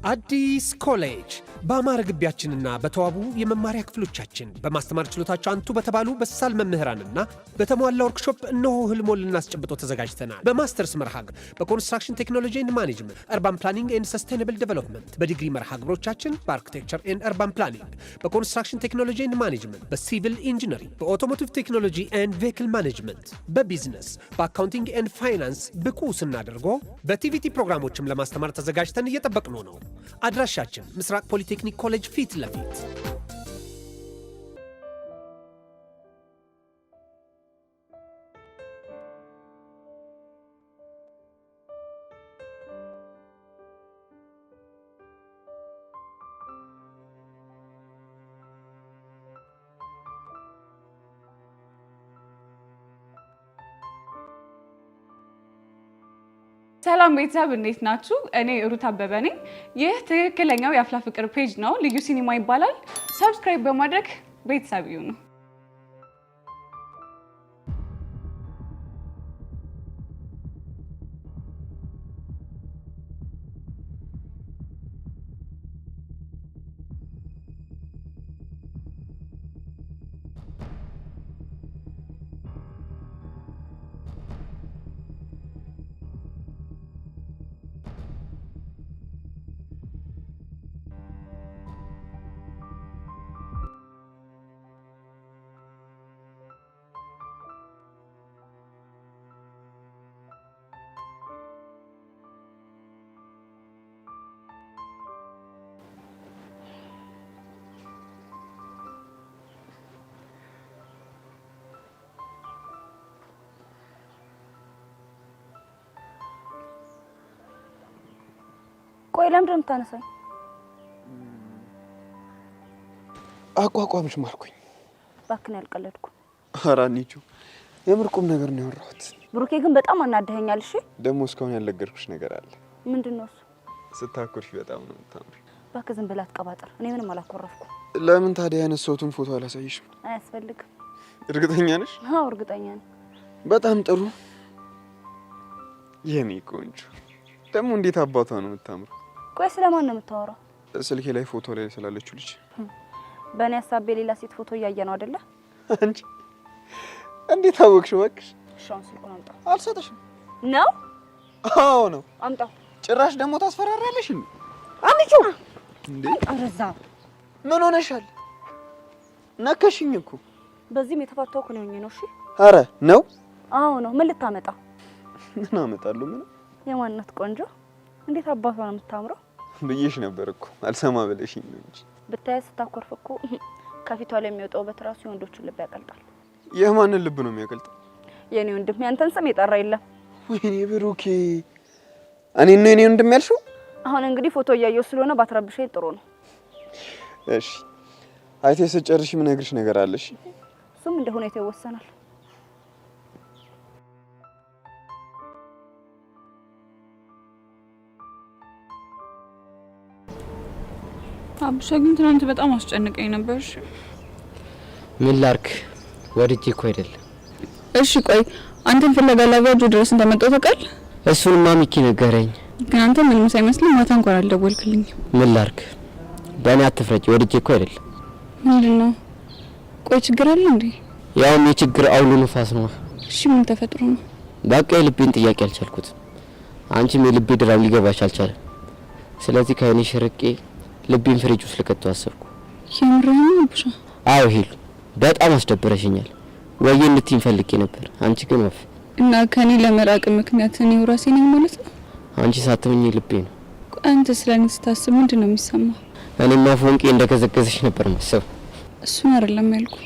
አዲስ ኮሌጅ በአማረ ግቢያችንና በተዋቡ የመማሪያ ክፍሎቻችን በማስተማር ችሎታቸው አንቱ በተባሉ በሳል መምህራንና በተሟላ ወርክሾፕ እነሆ ህልሞን ልናስጨብጦ ተዘጋጅተናል። በማስተርስ መርሃ ግብር በኮንስትራክሽን ቴክኖሎጂ ኤንድ ማኔጅመንት፣ አርባን ፕላኒንግ ኤንድ ሰስቴናብል ዴቨሎፕመንት፣ በዲግሪ መርሃ ግብሮቻችን በአርኪቴክቸር ኤንድ አርባን ፕላኒንግ፣ በኮንስትራክሽን ቴክኖሎጂ ኤንድ ማኔጅመንት፣ በሲቪል ኢንጂነሪንግ፣ በኦቶሞቲቭ ቴክኖሎጂ ኤንድ ቬሂክል ማኔጅመንት፣ በቢዝነስ፣ በአካውንቲንግ ኤንድ ፋይናንስ ብቁ ስናደርጎ በቲቪቲ ፕሮግራሞችም ለማስተማር ተዘጋጅተን እየጠበቅነው ነው። አድራሻችን ምስራቅ ፖሊቴክኒክ ኮሌጅ ፊት ለፊት። ሰላም ቤተሰብ እንዴት ናችሁ? እኔ ሩት አበበ ነኝ። ይህ ትክክለኛው የአፍላ ፍቅር ፔጅ ነው። ልዩ ሲኒማ ይባላል። ሰብስክራይብ በማድረግ ቤተሰብ ይሁኑ። ቆይ ለምንድን ነው የምታነሳኝ? አቋቋምሽ ማርኩኝ። እባክህን ያልቀለድኩ። ኧረ አንቺ የምር ቁም ነገር ነው ያወራሁት። ብሩኬ ግን በጣም አናደኸኛል። እሺ ደግሞ እስካሁን ያልነገርኩሽ ነገር አለ። ምንድነው እሱ? ስታኮርፊ በጣም ነው የምታምሪው። እባክህ ዝም ብለህ አትቀባጥር። እኔ ምንም አላኮረፍኩም። ለምን ታዲያ ያነሳሁትን ፎቶ አላሳይሽም? አያስፈልግም። እርግጠኛ ነሽ? አዎ እርግጠኛ ነኝ። በጣም ጥሩ የኔ ቆንጆ። ደግሞ እንዴት አባቷ ነው የምታምረው። ቆይ ስለማን ነው የምታወራው? ስልኬ ላይ ፎቶ ላይ ስላለችው ልጅ። በእኔ ሀሳብ ሌላ ሴት ፎቶ እያየ ነው አይደለ? አንቺ እንዴት አወቅሽ? እባክሽ ሻውን ስልኩን አምጣ። አልሰጠሽም ነው? አዎ ነው። አምጣው። ጭራሽ ደግሞ ታስፈራራለሽ እንዴ? አንቺ እንዴ አረዛ ምን ሆነሻል? ነከሽኝ እኮ። በዚህም የተፋታው እኮ ነው ነው። እሺ አረ ነው? አዎ ነው። ምን ልታመጣ? ምን አመጣለሁ? ምን የማንነት ቆንጆ እንዴት አባቷ ነው የምታምረው ብዬሽ ነበር እኮ አልሰማ ብለሽኝ ነው እንጂ። ብታይ ስታኮርፍ እኮ ከፊቷ ላይ የሚወጣው በትራሱ የወንዶችን ልብ ያቀልጣል። የማንን ልብ ነው የሚያቀልጠው? የኔ ወንድም ያንተን ስም የጠራ የለም። ወይኔ ብሩኬ፣ እኔ ነው የኔ ወንድም ያልሽው? አሁን እንግዲህ ፎቶ እያየሁ ስለሆነ ባትረብሽኝ ጥሩ ነው። እሺ አይቴ ስጨርሽ ምን ነግርሽ ነገር አለሽ? እሱም እንደ ሁኔታው ይወሰናል። አብሻ ግን ትናንት በጣም አስጨንቀኝ ነበር። እሺ ምን ላርክ? ወድጄ እኮ አይደለም። እሺ ቆይ አንተን ፍለጋ ላቪያጆ ድረስ እንደመጣው ተቀል? እሱንማ ሚኪ ነገረኝ። ግን አንተ ምንም ሳይመስልኝ ማታ እንኳን አልደወልክልኝ። ምን ላርክ? በእኔ አትፍረጭ። ወድጄ እኮ አይደለም። ምንድነው? ቆይ ችግር አለ እንዴ? ያውም የችግር አውሎ ንፋስ ነው። እሺ ምን ተፈጥሮ ነው? በቃ የልቤን ጥያቄ አልቻልኩት። አንቺም የልቤ ድራም ሊገባሽ አልቻለም። ስለዚህ ከእኔ ሽርቄ ልቤን ፍሪጅ ውስጥ ልከተው አሰብኩ። የምርህን ነው ብቻ? አዎ ሄሉ፣ በጣም አስደብረሽኛል። ወይ እንድትይኝ ፈልጌ ነበር፣ አንቺ ግን ወፍ። እና ከኔ ለመራቅ ምክንያት እኔው ራሴ ነኝ ማለት ነው? አንቺ ሳትመኝ ልቤ ነው። አንተ ስለኔ ስታስብ ምንድነው የሚሰማው? እኔማ ፎንቄ እንደገዘገዘሽ ነበር ማሰብ። እሱን አይደለም ያልኩ።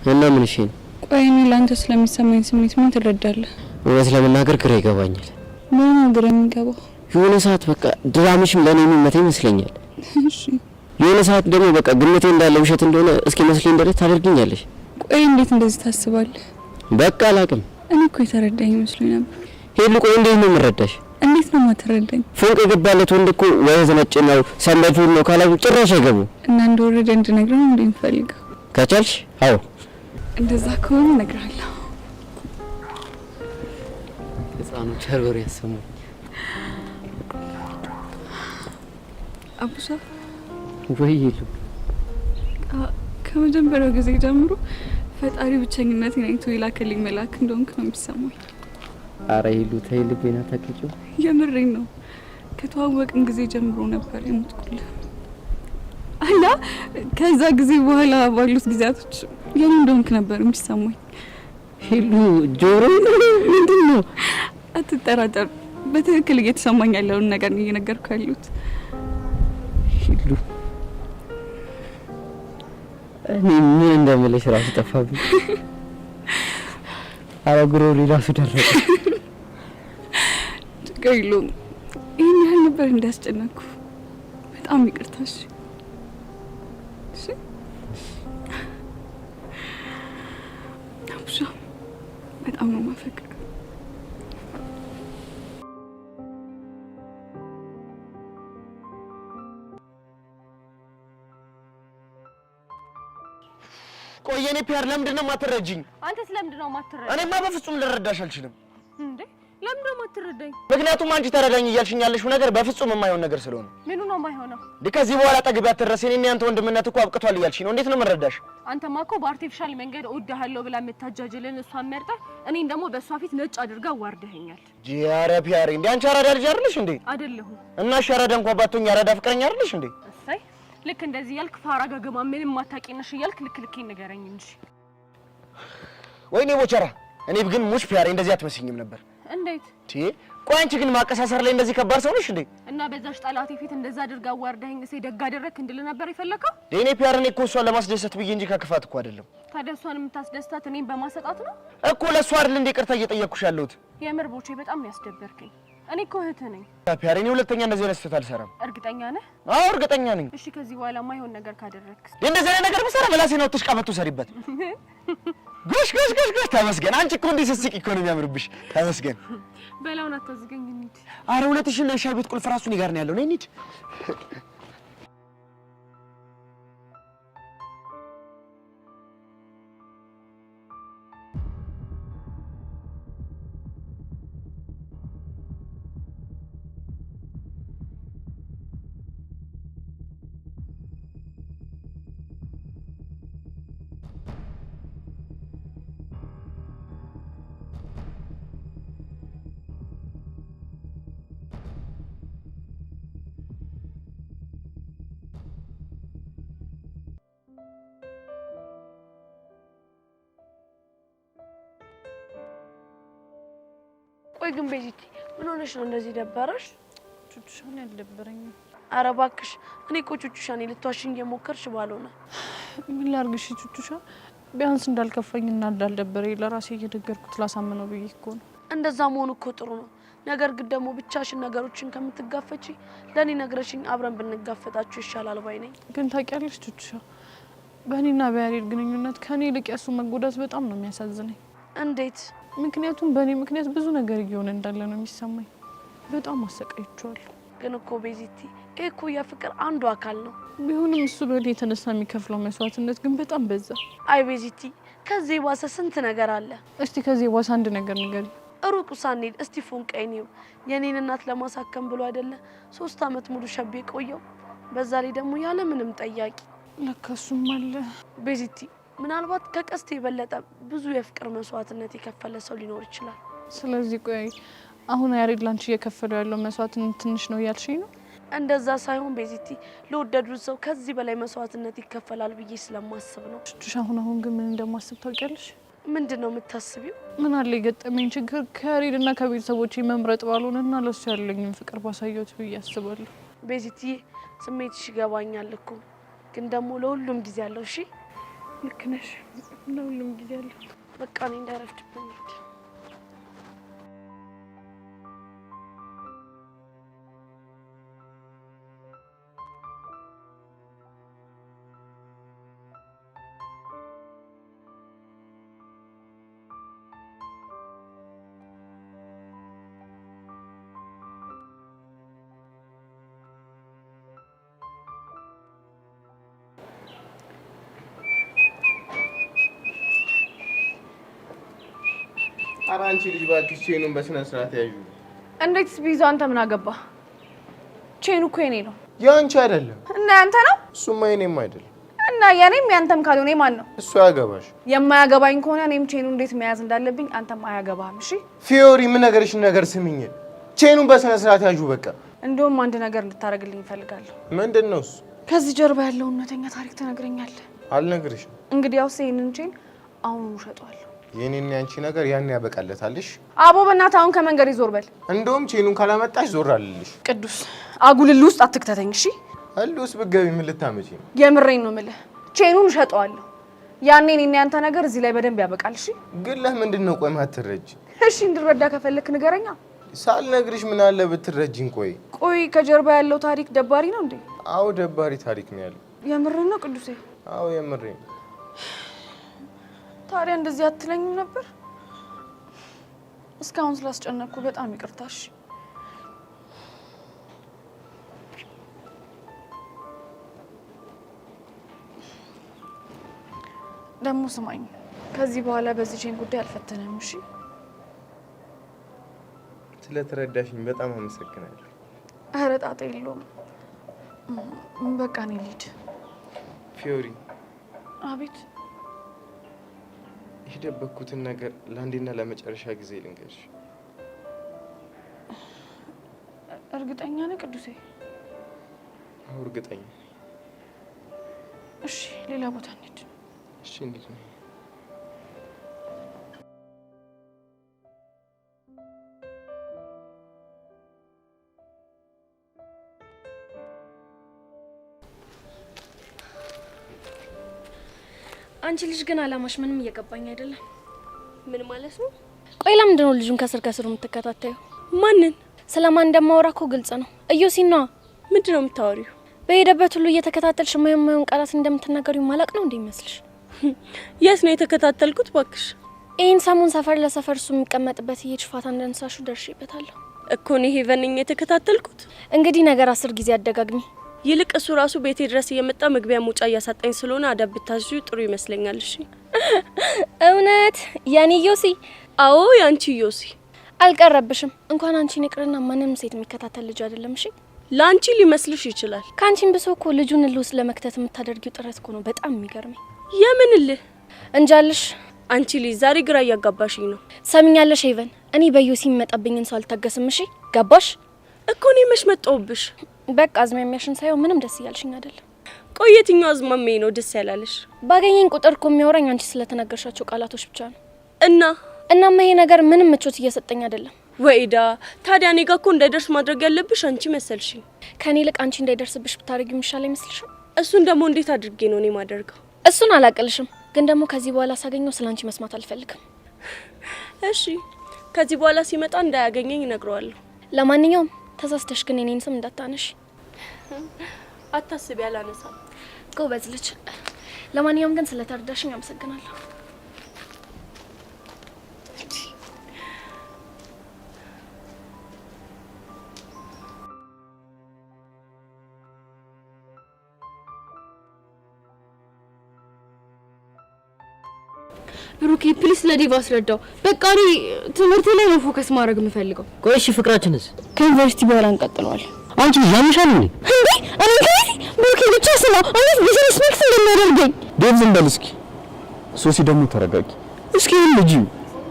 እና ምን እሺ ነው? ቆይ እኔ ለአንተ ስለሚሰማኝ ስሜት ምን ትረዳለህ? እውነት ለመናገር ግራ ይገባኛል። ምን ግራ የሚገባው? የሆነ ሰዓት በቃ ድራምሽም ለኔ የሚመታ ይመስለኛል። እሺ የሆነ ሰዓት ደግሞ በቃ ግምቴ እንዳለ ውሸት እንደሆነ እስኪ መስለኝ ድረስ ታደርጊኛለሽ። ቆይ እንዴት እንደዚህ ታስባለህ? በቃ አላቅም። እኔ እኮ የተረዳኝ መስሎኝ ነበር። ሄሉ ቆይ እንዴት ነው የምረዳሽ? እንዴት ነው የማትረዳኝ? ፎንቅ የገባለት ወንድ እኮ ወይዘ ነጭ ነው ሰንበቱ ነው ካላው ጭራሽ አይገቡ። እና እንደወረደ እንድነግረው እንደምፈልገው ከቻልሽ? አዎ እንደዛ ከሆነ እነግርሃለሁ። ህፃኑ ቸርወር ያሰሙ አቡሳ ወይ ይሉ ከመጀመሪያው ጊዜ ጀምሮ ፈጣሪ ብቸኝነቴን አይቶ የላከልኝ መልአክ እንደሆንክ ነው የሚሰማኝ። አረ ይሉ ተይ ልቤና ታቀጭው። የምሬን ነው። ከተዋወቅን ጊዜ ጀምሮ ነበር የሞትኩልህ እና ከዛ ጊዜ በኋላ ባሉት ጊዜያቶች የኔ እንደሆንክ ነበር የሚሰማኝ። ይሉ ጆሮ ምንድን ነው? አትጠራጠር፣ በትክክል እየተሰማኝ ያለውን ነገር ነው እየነገርኩ ያሉት። ይሉ እኔ ምን እንደምልሽ ራሱ ጠፋብኝ። አረ ጉሮሮዬ ራሱ ደረቀ። ችግር የለውም። ይህን ያህል ነበር እንዳስጨነቅኩ። በጣም ይቅርታሽ። እሺ አቡሻ፣ በጣም ነው የማፈቅረው። ቆይ የኔ ፒያር ለምንድን ነው የማትረጂኝ? አንተ ስለምንድን ነው የማትረዳኝ? እኔማ በፍጹም ልረዳሽ አልችልም። እንዴ ለምንድን ነው የማትረዳኝ? ምክንያቱም አንቺ ተረዳኝ እያልሽኝ ያለሽው ነገር በፍጹም የማይሆን ነገር ስለሆነ። ምኑ ነው የማይሆነው? ከዚህ በኋላ ጠግቢ አትድረስ። እኔና ያንተ ወንድምነት እኮ አብቅቷል እያልሽኝ ነው። እንዴት ነው የምረዳሽ? አንተማ እኮ በአርቲፊሻል መንገድ እወድሃለሁ ብላ የምታጃጅልን እሷን መርጠህ እኔን ደግሞ በእሷ ፊት ነጭ አድርጋ ዋርደኸኛል። ኧረ ፒያሬ፣ እንዴ አንቺ አራዳ ልጅ አይደለሽ እንዴ? አይደለሁም። እና እሺ አራዳ እንኳን ባትሆኝ አራዳ ፍቅረኛ አይደለሽ እንዴ? እሰይ፣ ልክ እንደዚህ ያልክ ፋራ ገገማ ምንም ማታቂነሽ እያልክ ልክ ንገረኝ እንጂ። ወይኔ ቦቸራ፣ እኔ ግን ሙሽ ፒያሬ እንደዚህ አትመስኝም ነበር። እንዴት? ቆይ አንቺ ግን ማቀሳሰር ላይ እንደዚህ ከባድ ሰው ነሽ እንዴ? እና በዛሽ ጠላቴ ፊት እንደዛ አድርጋ ዋርደኸኝ ደግ አደረክ እንድል ነበር የፈለከው? እኔ ፒያሬ እኔ እኮ እሷን ለማስደሰት ብዬ እንጂ ከክፋት እኮ አይደለም። ታዲያ እሷን የምታስደስታት እኔን በማሰጣት ነው እኮ። ለእሷ አይደል እንዴ ይቅርታ እየጠየቅኩሽ ያለሁት? የምር ቦቼ፣ በጣም ያስደበርከኝ። እኔ እኮ እህትህ ነኝ። ፒያሬ፣ እኔ ሁለተኛ እንደዚህ አይነት ስህተት አልሰራም። እርግጠኛ ነህ? አዎ እርግጠኛ ነኝ። እሺ ከዚህ በኋላ ማይሆን ነገር ካደረክ እንደዚህ አይነት ነገር ብሰራ በላሴ ነው ተሽቃበቱ ሰሪበት። ጎሽ ተመስገን። አንቺ እኮ እንዲህ ስትስቂ እኮ ነው የሚያምርብሽ። ተመስገን። በላውን አታዝገኝ እንሂድ። ኧረ እውነትሽን ነው። የሻይ ቤት ቁልፍ ራሱ እኔ ጋር ነው ያለው። ነይ እንሂድ። ቆይ ግን ቤዚቲ ምን ሆነሽ ነው እንደዚህ ደበረሽ? ቹቹሻን ያልደበረኝ። ኧረ እባክሽ፣ እኔ እኮ ቹቹሻን ልትዋሽኝ እየሞከርሽ ባልሆነ። ምን ላርግሽ ቹቹሻ? ቢያንስ እንዳልከፋኝና እንዳልደበረኝ ለራሴ እየደገርኩት ላሳምነው ብዬ እኮ ነው። እንደዛ መሆኑ እኮ ጥሩ ነው። ነገር ግን ደግሞ ብቻሽን ነገሮችን ከምትጋፈጪ ለኔ ነግረሽኝ አብረን ብንጋፈጣችሁ ይሻላል ባይ ነኝ። ግን ታውቂያለሽ ቹቹሻ፣ በእኔና በያሬድ ግንኙነት ከኔ ይልቅ ያሱ መጎዳት በጣም ነው የሚያሳዝነኝ። እንዴት? ምክንያቱም በእኔ ምክንያት ብዙ ነገር እየሆነ እንዳለ ነው የሚሰማኝ። በጣም አሰቃይቼዋለሁ። ግን እኮ ቤዚቲ ይሄ እኮ የፍቅር አንዱ አካል ነው። ቢሆንም እሱ በእኔ የተነሳ የሚከፍለው መስዋዕትነት ግን በጣም በዛ። አይ ቤዚቲ፣ ከዚህ የባሰ ስንት ነገር አለ። እስቲ ከዚህ የባሰ አንድ ነገር ንገሪ። ሩቅ ሳንሄድ እስቲ ፎንቃይን ይው የኔን እናት ለማሳከም ብሎ አይደለ 3 አመት ሙሉ ሸቤ ቆየው። በዛ ላይ ደግሞ ያለ ምንም ጠያቂ። ለካሱም አለ ቤዚቲ። ምናልባት ከቀስቴ የበለጠ ብዙ የፍቅር መስዋዕትነት የከፈለ ሰው ሊኖር ይችላል። ስለዚህ ቆይ አሁን ያሬድ ላንቺ እየከፈለው ያለው መስዋዕትነት ትንሽ ነው ያልሽኝ ነው? እንደዛ ሳይሆን ቤዚቲ፣ ለወደዱት ሰው ከዚህ በላይ መስዋዕትነት ይከፈላል ብዬ ስለማስብ ነው። ቹቹሻ፣ አሁን ግን ምን እንደማስብ ታውቂያለሽ? ምንድነው የምታስቢው? ምን አለ የገጠመኝ ችግር ከያሬድና ከቤተሰቦቼ መምረጥ ባልሆነና ለሱ ያለኝን ፍቅር ባሳየሁት ብዬ አስባለሁ። ቤዚቲ፣ ስሜትሽ ይገባኛል እኮ ግን ደግሞ ለሁሉም ጊዜ አለው። እሺ ልክ ነሽ፣ ለሁሉም ጊዜ አለው። በቃ እኔ እንዳይረፍድብኝ። አራንቺ ልጅ ባክሽ ቼኑን በስነ ስርዓት ያዡ። እንዴት ቢዞ አንተ ምን አገባ? ቼኑ እኮ የኔ ነው። ያንቺ አይደለም እና ያንተ ነው? እሱማ የኔም አይደለም። እና የኔም ያንተም ካልሆነ ማን ነው? እሱ ያገባሽ። የማያገባኝ ከሆነ እኔም ቼኑ እንዴት መያዝ እንዳለብኝ አንተም አያገባህም። እሺ ፊዮሪ፣ ምን ነገርሽ ነገር ስሚኝ። ቼኑን በስነ ስርዓት ያዡ በቃ። እንደውም አንድ ነገር እንድታረግልኝ እፈልጋለሁ። ምንድነው እሱ? ከዚህ ጀርባ ያለው እውነተኛ ታሪክ ትነግረኛለህ? አልነግርሽም። እንግዲያውስ ይሄንን ቼን አሁን እሸጠዋለሁ። የኔና ያንቺ ነገር ያን ያበቃለታልሽ። አቦ በእናትህ አሁን ከመንገድ ይዞር በል። እንደውም ቼኑን ካላመጣሽ ዞር አልልሽ። ቅዱስ አጉልል ውስጥ አትክተተኝ እሺ። አሉስ ብትገቢ ምን ልታመጪ ነው? የምሬን ነው የምልህ። ቼኑን እሸጠዋለሁ። ያኔ እኔና ያንተ ነገር እዚህ ላይ በደንብ ያበቃል። እሺ ግን ለምንድን ነው ቆይ ማትረጂ? እሺ እንድረዳ ከፈለክ ንገረኛ። ሳልነግርሽ ምን አለ ብትረጂኝ? ቆይ ከጀርባ ያለው ታሪክ ደባሪ ነው እንዴ? አዎ ደባሪ ታሪክ ነው ያለው። የምሬን ነው ቅዱሴ? አዎ የምሬን። ታዲያ እንደዚህ አትለኝም ነበር? እስካሁን ስላስጨነቅኩ በጣም ይቅርታሽ። ደግሞ ስማኝ፣ ከዚህ በኋላ በዚህ ቼን ጉዳይ አልፈተነም። እሺ ስለተረዳሽኝ በጣም አመሰግናለሁ። ኧረ ጣጣ የለውም። በቃ እኔ ልሂድ። ፊዮሪ። አቤት። የደበኩትን ነገር ለአንዴና ለመጨረሻ ጊዜ ልንገርሽ። እርግጠኛ ነህ ቅዱሴ? አዎ እርግጠኛ። እሺ ሌላ ቦታ እንሂድ። እሺ እንሂድ ነው። አንቺ ልጅ ግን አላማሽ ምንም እየገባኝ አይደለም። ምን ማለት ነው? ቆይ ለምንድን ነው ልጁን ከስር ከስሩ የምትከታተዩ? ማንን? ስለማን እንደማወራ እኮ ግልጽ ነው። እዮሲና ምንድን ነው የምታወሪው? በሄደበት ሁሉ እየተከታተልሽ የማይሆን ቃላት እንደምትናገሪው ማላቅ ነው እንዴ ይመስልሽ? የት ነው የተከታተልኩት? ባክሽ ይህን ሰሞን ሰፈር ለሰፈር እሱ የሚቀመጥበት እየችፋታ እንደንሳሹ ደርሼበታለሁ እኮ ነው። ሄቨን የተከታተልኩት። እንግዲህ ነገር 10 ጊዜ አደጋግሚ። ይልቅ እሱ ራሱ ቤቴ ድረስ እየመጣ መግቢያ መውጫ እያሳጣኝ ስለሆነ አዳብ ብታዥው ጥሩ ይመስለኛል። እሺ እውነት ያኔ ዮሲ? አዎ ያንቺ ዮሲ። አልቀረብሽም። እንኳን አንቺን ይቅርና ማንንም ሴት የሚከታተል ልጅ አይደለም። እሺ ላንቺ ሊመስልሽ ይችላል። ካንቺን ብሶ እኮ ልጁን ልውስ ለመክተት የምታደርጊው ጥረት እኮ ነው በጣም የሚገርመኝ። የምንልህ እንጃልሽ። አንቺ ልጅ ዛሬ ግራ እያጋባሽኝ ነው። ሰሚኛለሽ ሄቨን፣ እኔ በዮሲ የሚመጣብኝን ሰው አልታገስም። እሺ ገባሽ? እኮ እኔ መች መጣሁብሽ? በቃ አዝማሚያሽን ሳይው ምንም ደስ እያልሽኝ አይደለም። ቆይ የትኛው አዝማሜ ነው ደስ ያላለሽ? ባገኘኝ ቁጥር እኮ የሚያወራኝ አንቺ ስለተናገርሻቸው ቃላቶች ብቻ ነው። እናማ ይሄ ነገር ምንም ምቾት እየሰጠኝ አይደለም። ወይዳ ታዲያ እኔ ጋር እኮ እንዳይደርስ ማድረግ ያለብሽ አንቺ መሰልሽኝ። ከኔ ይልቅ አንቺ እንዳይደርስብሽ ብታረጊው የሚሻል አይመስልሽም? እሱን ደግሞ እንዴት አድርጌ ነው እኔ ማደርገው? እሱን አላቅልሽም፣ ግን ደግሞ ከዚህ በኋላ ሳገኘው ስላንቺ መስማት አልፈልግም። እሺ ከዚህ በኋላ ሲመጣ እንዳያገኘኝ እነግረዋለሁ። ለማንኛውም ተሳስተሽ ግን የኔን ስም እንዳታነሽ። አታስቢ፣ አላነሳም። ጎበዝ ልጅ። ለማንኛውም ግን ስለተረዳሽኝ አመሰግናለሁ። ብሩኬ ፕሊስ ለዲቫ አስረዳው። በቃ እኔ ትምህርቴ ላይ ነው ፎከስ ማድረግ የምፈልገው። ቆይ እሺ ፍቅራችንስ? ከዩኒቨርሲቲ በኋላ እንቀጥለዋለን። አንቺ ያምሻል እንዴ? እንዴ እኔ ከዚህ ብሩኬ ብቻ ስለው እንዴት ዲስሪስፔክት እንደሚያደርገኝ። ዴቭ ዝም በል እስኪ። ሶሲ ደግሞ ተረጋጊ እስኪ። ልጅ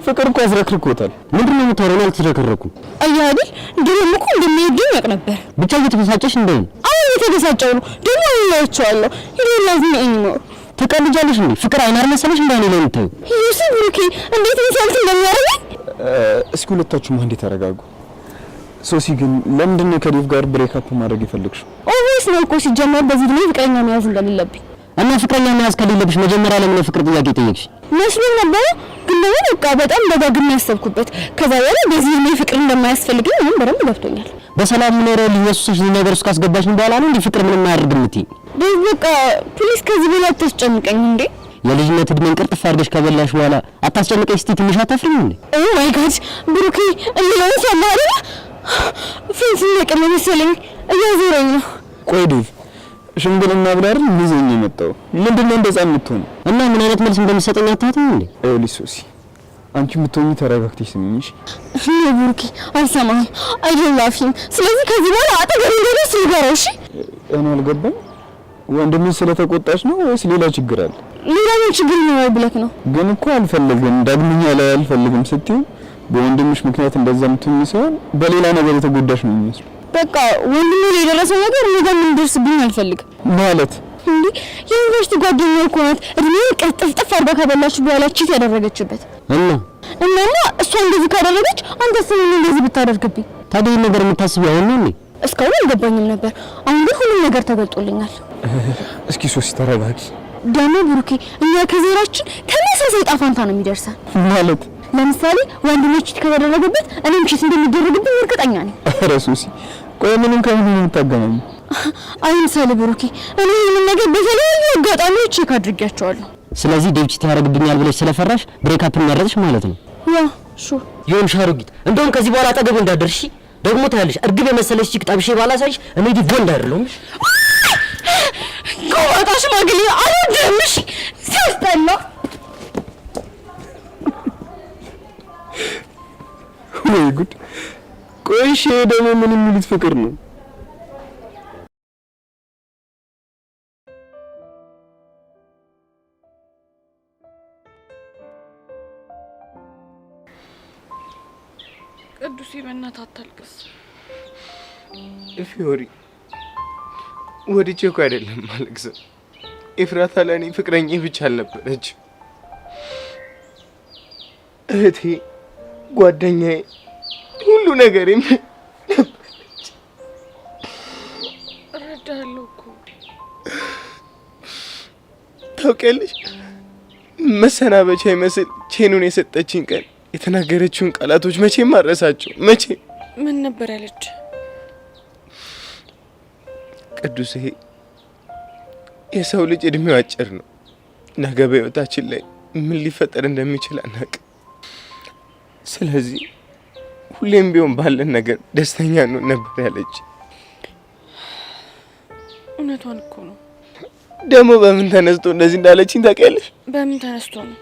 ፍቅር እኮ አዝረክርኮታል። ምንድነው የምታወራው? አልተረከረኩም። አየህ አይደል ድሮም እኮ እንደሚወደኝ ያውቅ ነበር። ብቻ እየተበሳጨሽ እንደሆነ አሁን እየተበሳጨው ነው። ደግሞ እላቸዋለሁ ይላዝ ነው ኤኒሞር። ትቀልጃለሽ እንዴ? ፍቅር አይናር መሰለሽ እንዳኔ ላይ የምታዩ ይሁን ብሩኬ እንዴት ኢንሰልት እንደሚያደርገኝ። እስኪ ሁለታችሁም አንዴ ተረጋጉ። ሶሲ ግን ለምንድን ነው ከዴቭ ጋር ብሬክ አፕ ማድረግ የፈለግሽው? ኦብቪየስ ነው እኮ ሲጀመር በዚህ ድሜ ፍቅረኛ መያዝ እንደሌለብኝ። እና ፍቅረኛ መያዝ ከሌለብሽ መጀመሪያ ለምን የፍቅር ጥያቄ ጠየቅሽ? መስሎኝ ነበር፣ ግን ደግሞ በቃ በጣም ደጋግሜ ያሰብኩበት። ከዛ በኋላ በዚህ ድሜ ፍቅር እንደማያስፈልገኝ ምንም በደንብ ገብቶኛል። በሰላም ኖሮ ሊወሱሽ ነገር ውስጥ ካስገባሽኝ በኋላ ነው እንዴ ፍቅር ምንም አያደርግም የምትይኝ? በቃ ፕሊስ ከዚህ በላይ አታስጨንቀኝ እንዴ። የልጅነት እድሜን ቅርጥፍ አድርገሽ ከበላሽ በኋላ አታስጨንቀኝ እስቲ ትንሽ አታፍሪም እንዴ? ኦ ማይ ጋድ ብሩኬ እየለኝ ሰማራ ፍንስ ነቀለ መሰለኝ እያዞረኝ ነው። ቆይ ዴቭ ሽምግልና ብላ አይደል ይዘኝ የመጣው? ምንድነው እንደዛ የምትሆነው? እና ምን አይነት መልስ እንደምትሰጠኝ አታውቅም እንዴ? ይኸውልሽ ሶሲ አንቺ የምትሆኚ ተረጋግተሽ ስሚኝሽ። ብሩኬ አልሰማህም አይደላፊም። ስለዚህ ከዚህ በኋላ አጠገብ እንደደስ ይገረው። እሺ እኔ አልገባኝ። ወንድሜ ስለተቆጣች ነው ወይስ ሌላ ችግር አለ? ሌላ ምን ችግር ነው ብለክ ነው? ግን እኮ አልፈልግም ዳግመኛ ላይ አልፈልግም ስትይ በወንድምሽ ምክንያት እንደዛ የምትሆኚ ሳይሆን በሌላ ነገር የተጎዳሽ ነው የሚመስለው። በቃ ወንድሜ ላይ የደረሰው ነገር ነገም እንዲደርስብኝ አልፈልግም። ማለት እንዴ የዩኒቨርሲቲ ጓደኛው እኮ ናት እድሜን ቀጥፍጥፍ አድርጋ ከበላች በኋላ ቺት ያደረገችበት እና እሷ እንደዚህ ካደረገች አንተስ ምን እንደዚህ ብታደርግብኝ? ታዲያ ይሄን ነገር የምታስቢው አሁን ነው እንዴ? እስካሁን አልገባኝም ነበር። አሁን ግን ሁሉም ነገር ተገልጦልኛል። እስኪ ሶሲ ተረጋጊ። ደግሞ ብሩኬ እኛ ከዘራችን ተመሳሳይ ጣፋንታ ነው የሚደርሰን። ማለት ለምሳሌ ወንድሞች ቺት ከተደረገበት እኔም ቺት እንደሚደረግብኝ እርግጠኛ ነኝ። ኧረ ሶሲ ቆይ ምንም ከምን ነው የምታገናኙ? አይምሰል ብሩኬ እኔ ይሄንን ነገር በተለያዩ አጋጣሚዎች ቼክ አድርጌያቸዋለሁ። ስለዚህ ዴቭ ቺት ያደርግብኛል ብለሽ ስለፈራሽ ብሬክአፕን መረጥሽ ማለት ነው? ያ ሹ ይሁን ሻሩጊት፣ እንደውም ከዚህ በኋላ አጠገብ እንዳደርሺ ደግሞ ታያለሽ። እርግብ የመሰለሽ ቺክ ጠብሼ ባላሳይሽ እኔ ዲቭ ወንድ አይደለሁም። ቆጣ ሽማግሌ አልወድም። እሺ ሲያስጠላ። ወይ ጉድ! ቆይ እሺ ደግሞ ምን የሚሉት ፍቅር ነው? ቅዱሴ በእናትህ አታልቅስ። ፊዮሪ ወድጄ እኮ አይደለም ማለቅሰው። ኤፍራታ ለእኔ ፍቅረኛ ብቻ አልነበረች፣ እህቴ፣ ጓደኛዬ፣ ሁሉ ነገሬም ነበረች። እረዳለሁ እኮ ታውቂያለሽ፣ መሰናበቻ ይመስል ቼኑን የሰጠችኝ ቀን የተናገረችውን ቃላቶች መቼም አረሳቸው። መቼ ምን ነበር ያለች? ቅዱሴ የሰው ልጅ እድሜው አጭር ነው። ነገ በህይወታችን ላይ ምን ሊፈጠር እንደሚችል አናውቅም። ስለዚህ ሁሌም ቢሆን ባለን ነገር ደስተኛ ነው ነበር ያለች። እውነቷን እኮ ነው። ደግሞ በምን ተነስቶ እንደዚህ እንዳለችኝ ታውቂያለሽ? በምን ተነስቶ ነው?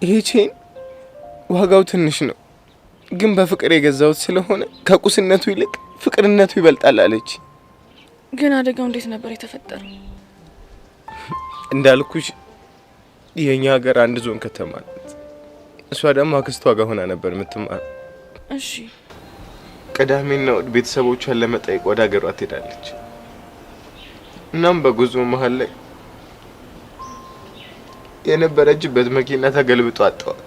ይሄ ቼን ዋጋው ትንሽ ነው፣ ግን በፍቅር የገዛሁት ስለሆነ ከቁስነቱ ይልቅ ፍቅርነቱ ይበልጣል አለች። ግን አደጋው እንዴት ነበር የተፈጠረው? እንዳልኩሽ የኛ ሀገር አንድ ዞን ከተማ ናት። እሷ ደግሞ አክስቷ ጋር ሆና ነበር የምትማረው። እሺ። ቅዳሜና እሑድ ቤተሰቦቿን ለመጠየቅ ወደ ሀገሯ ትሄዳለች። እናም በጉዞ መሀል ላይ የነበረችበት መኪና ተገልብጦ አጣዋል።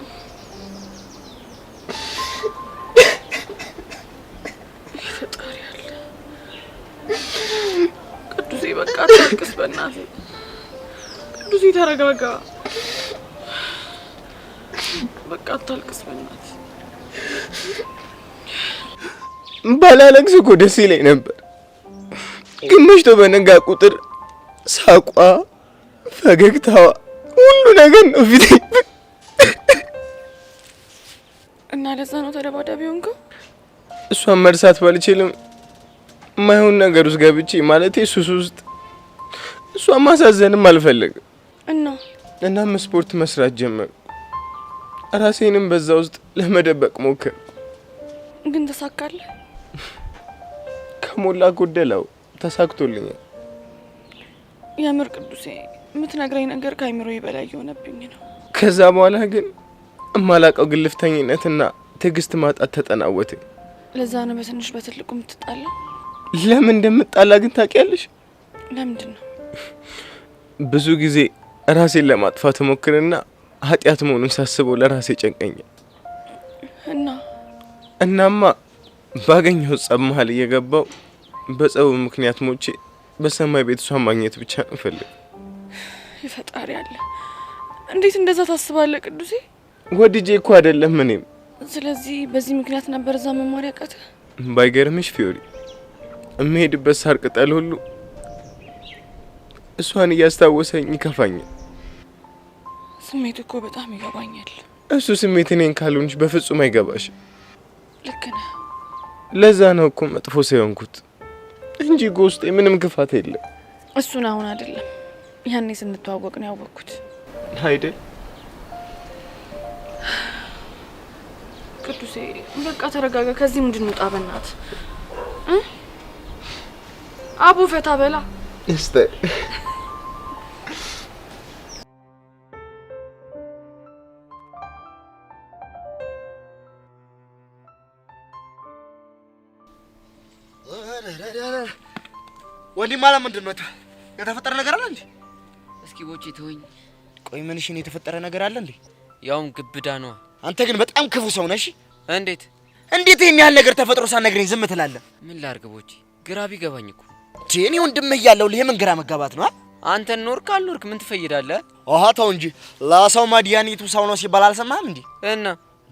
ቅዱሴ በቃ አታልቅስ በእናትህ። ቅዱሴ ተረጋጋ። በቃ አታልቅስ በእናትህ። ባላለቅስ እኮ ደስ ይለኝ ነበር፣ ግን መሽቶ በነጋ ቁጥር ሳቋ፣ ፈገግታዋ፣ ሁሉ ነገር ነው ፊቴ። እና ለዛ ነው ተደባዳቢ ሆንከው? እሷን መርሳት ባልችልም ማይሆን ነገር ውስጥ ገብቼ ማለቴ ሱስ ውስጥ እሷን ማሳዘንም አልፈለግም። እናም ስፖርት መስራት ጀመርኩ። ራሴንም በዛ ውስጥ ለመደበቅ ሞከርኩ። ግን ተሳካለህ? ከሞላ ጎደላው ተሳክቶልኛል። የምር ቅዱሴ የምትነግረኝ ነገር ከአይምሮዬ በላይ የሆነብኝ ነው። ከዛ በኋላ ግን እማላቀው ግልፍተኝነትና ትዕግስት ማጣት ተጠናወተኝ። ለዛ ነው በትንሽ በትልቁ የምትጣላው? ለምን እንደምጣላ ግን ታውቂያለሽ? ለምንድን ነው? ብዙ ጊዜ ራሴን ለማጥፋት ሞክርና ኃጢአት መሆኑን ሳስበው ለራሴ ጨንቀኛል። እናማ ባገኘው ጸብ መሀል እየገባው በጸቡ ምክንያት ሞቼ በሰማይ ቤት እሷን ማግኘት ብቻ ነው ፈልግ። ይፈጣሪ አለ። እንዴት እንደዛ ታስባለህ ቅዱሴ? ወድጄ እኮ አይደለም እኔም። ስለዚህ በዚህ ምክንያት ነበር እዛ መማር ያቃተህ? ባይገርምሽ ፊዮሪ፣ የምሄድበት ሳር ቅጠል ሁሉ እሷን እያስታወሰኝ ይከፋኛል። ስሜት እኮ በጣም ይገባኛል። እሱ ስሜት እኔን ካልሆንሽ በፍጹም አይገባሽ። ልክ ነህ። ለዛ ነው እኮ መጥፎ ሳይሆንኩት እንጂ ውስጤ ምንም ክፋት የለም። እሱን አሁን አይደለም ያኔ ስንተዋወቅ ነው ያወቅኩት። አይደል? ቅዱሴ በቃ ተረጋጋ። ከዚህ ምንድን ነው ጣበናት አቡ ፈታ በላ እስቲ ወንዲ ማለት ምንድን ነው? የተፈጠረ ነገር አለ እንዴ? እስኪ ቦቼ ተወኝ። ቆይ ምን እሺ ነው የተፈጠረ ነገር አለ እንዴ? ያውም ግብዳ ነው። አንተ ግን በጣም ክፉ ሰው ነሽ። እንዴት ይሄን ያህል ነገር ተፈጥሮ ሳትነግረኝ ዝም ትላለህ? ምን ላድርግ ቦቼ? ግራ ቢገባኝ እኮ እኔ ወንድምህ እያለሁ ለምን ግራ መጋባት ነው? አንተ ኖርክ አልኖርክ ምን ትፈይዳለህ? አሃ ተው እንጂ ለሰው መድኃኒቱ ሰው ነው ሲባል አልሰማህም እንዴ?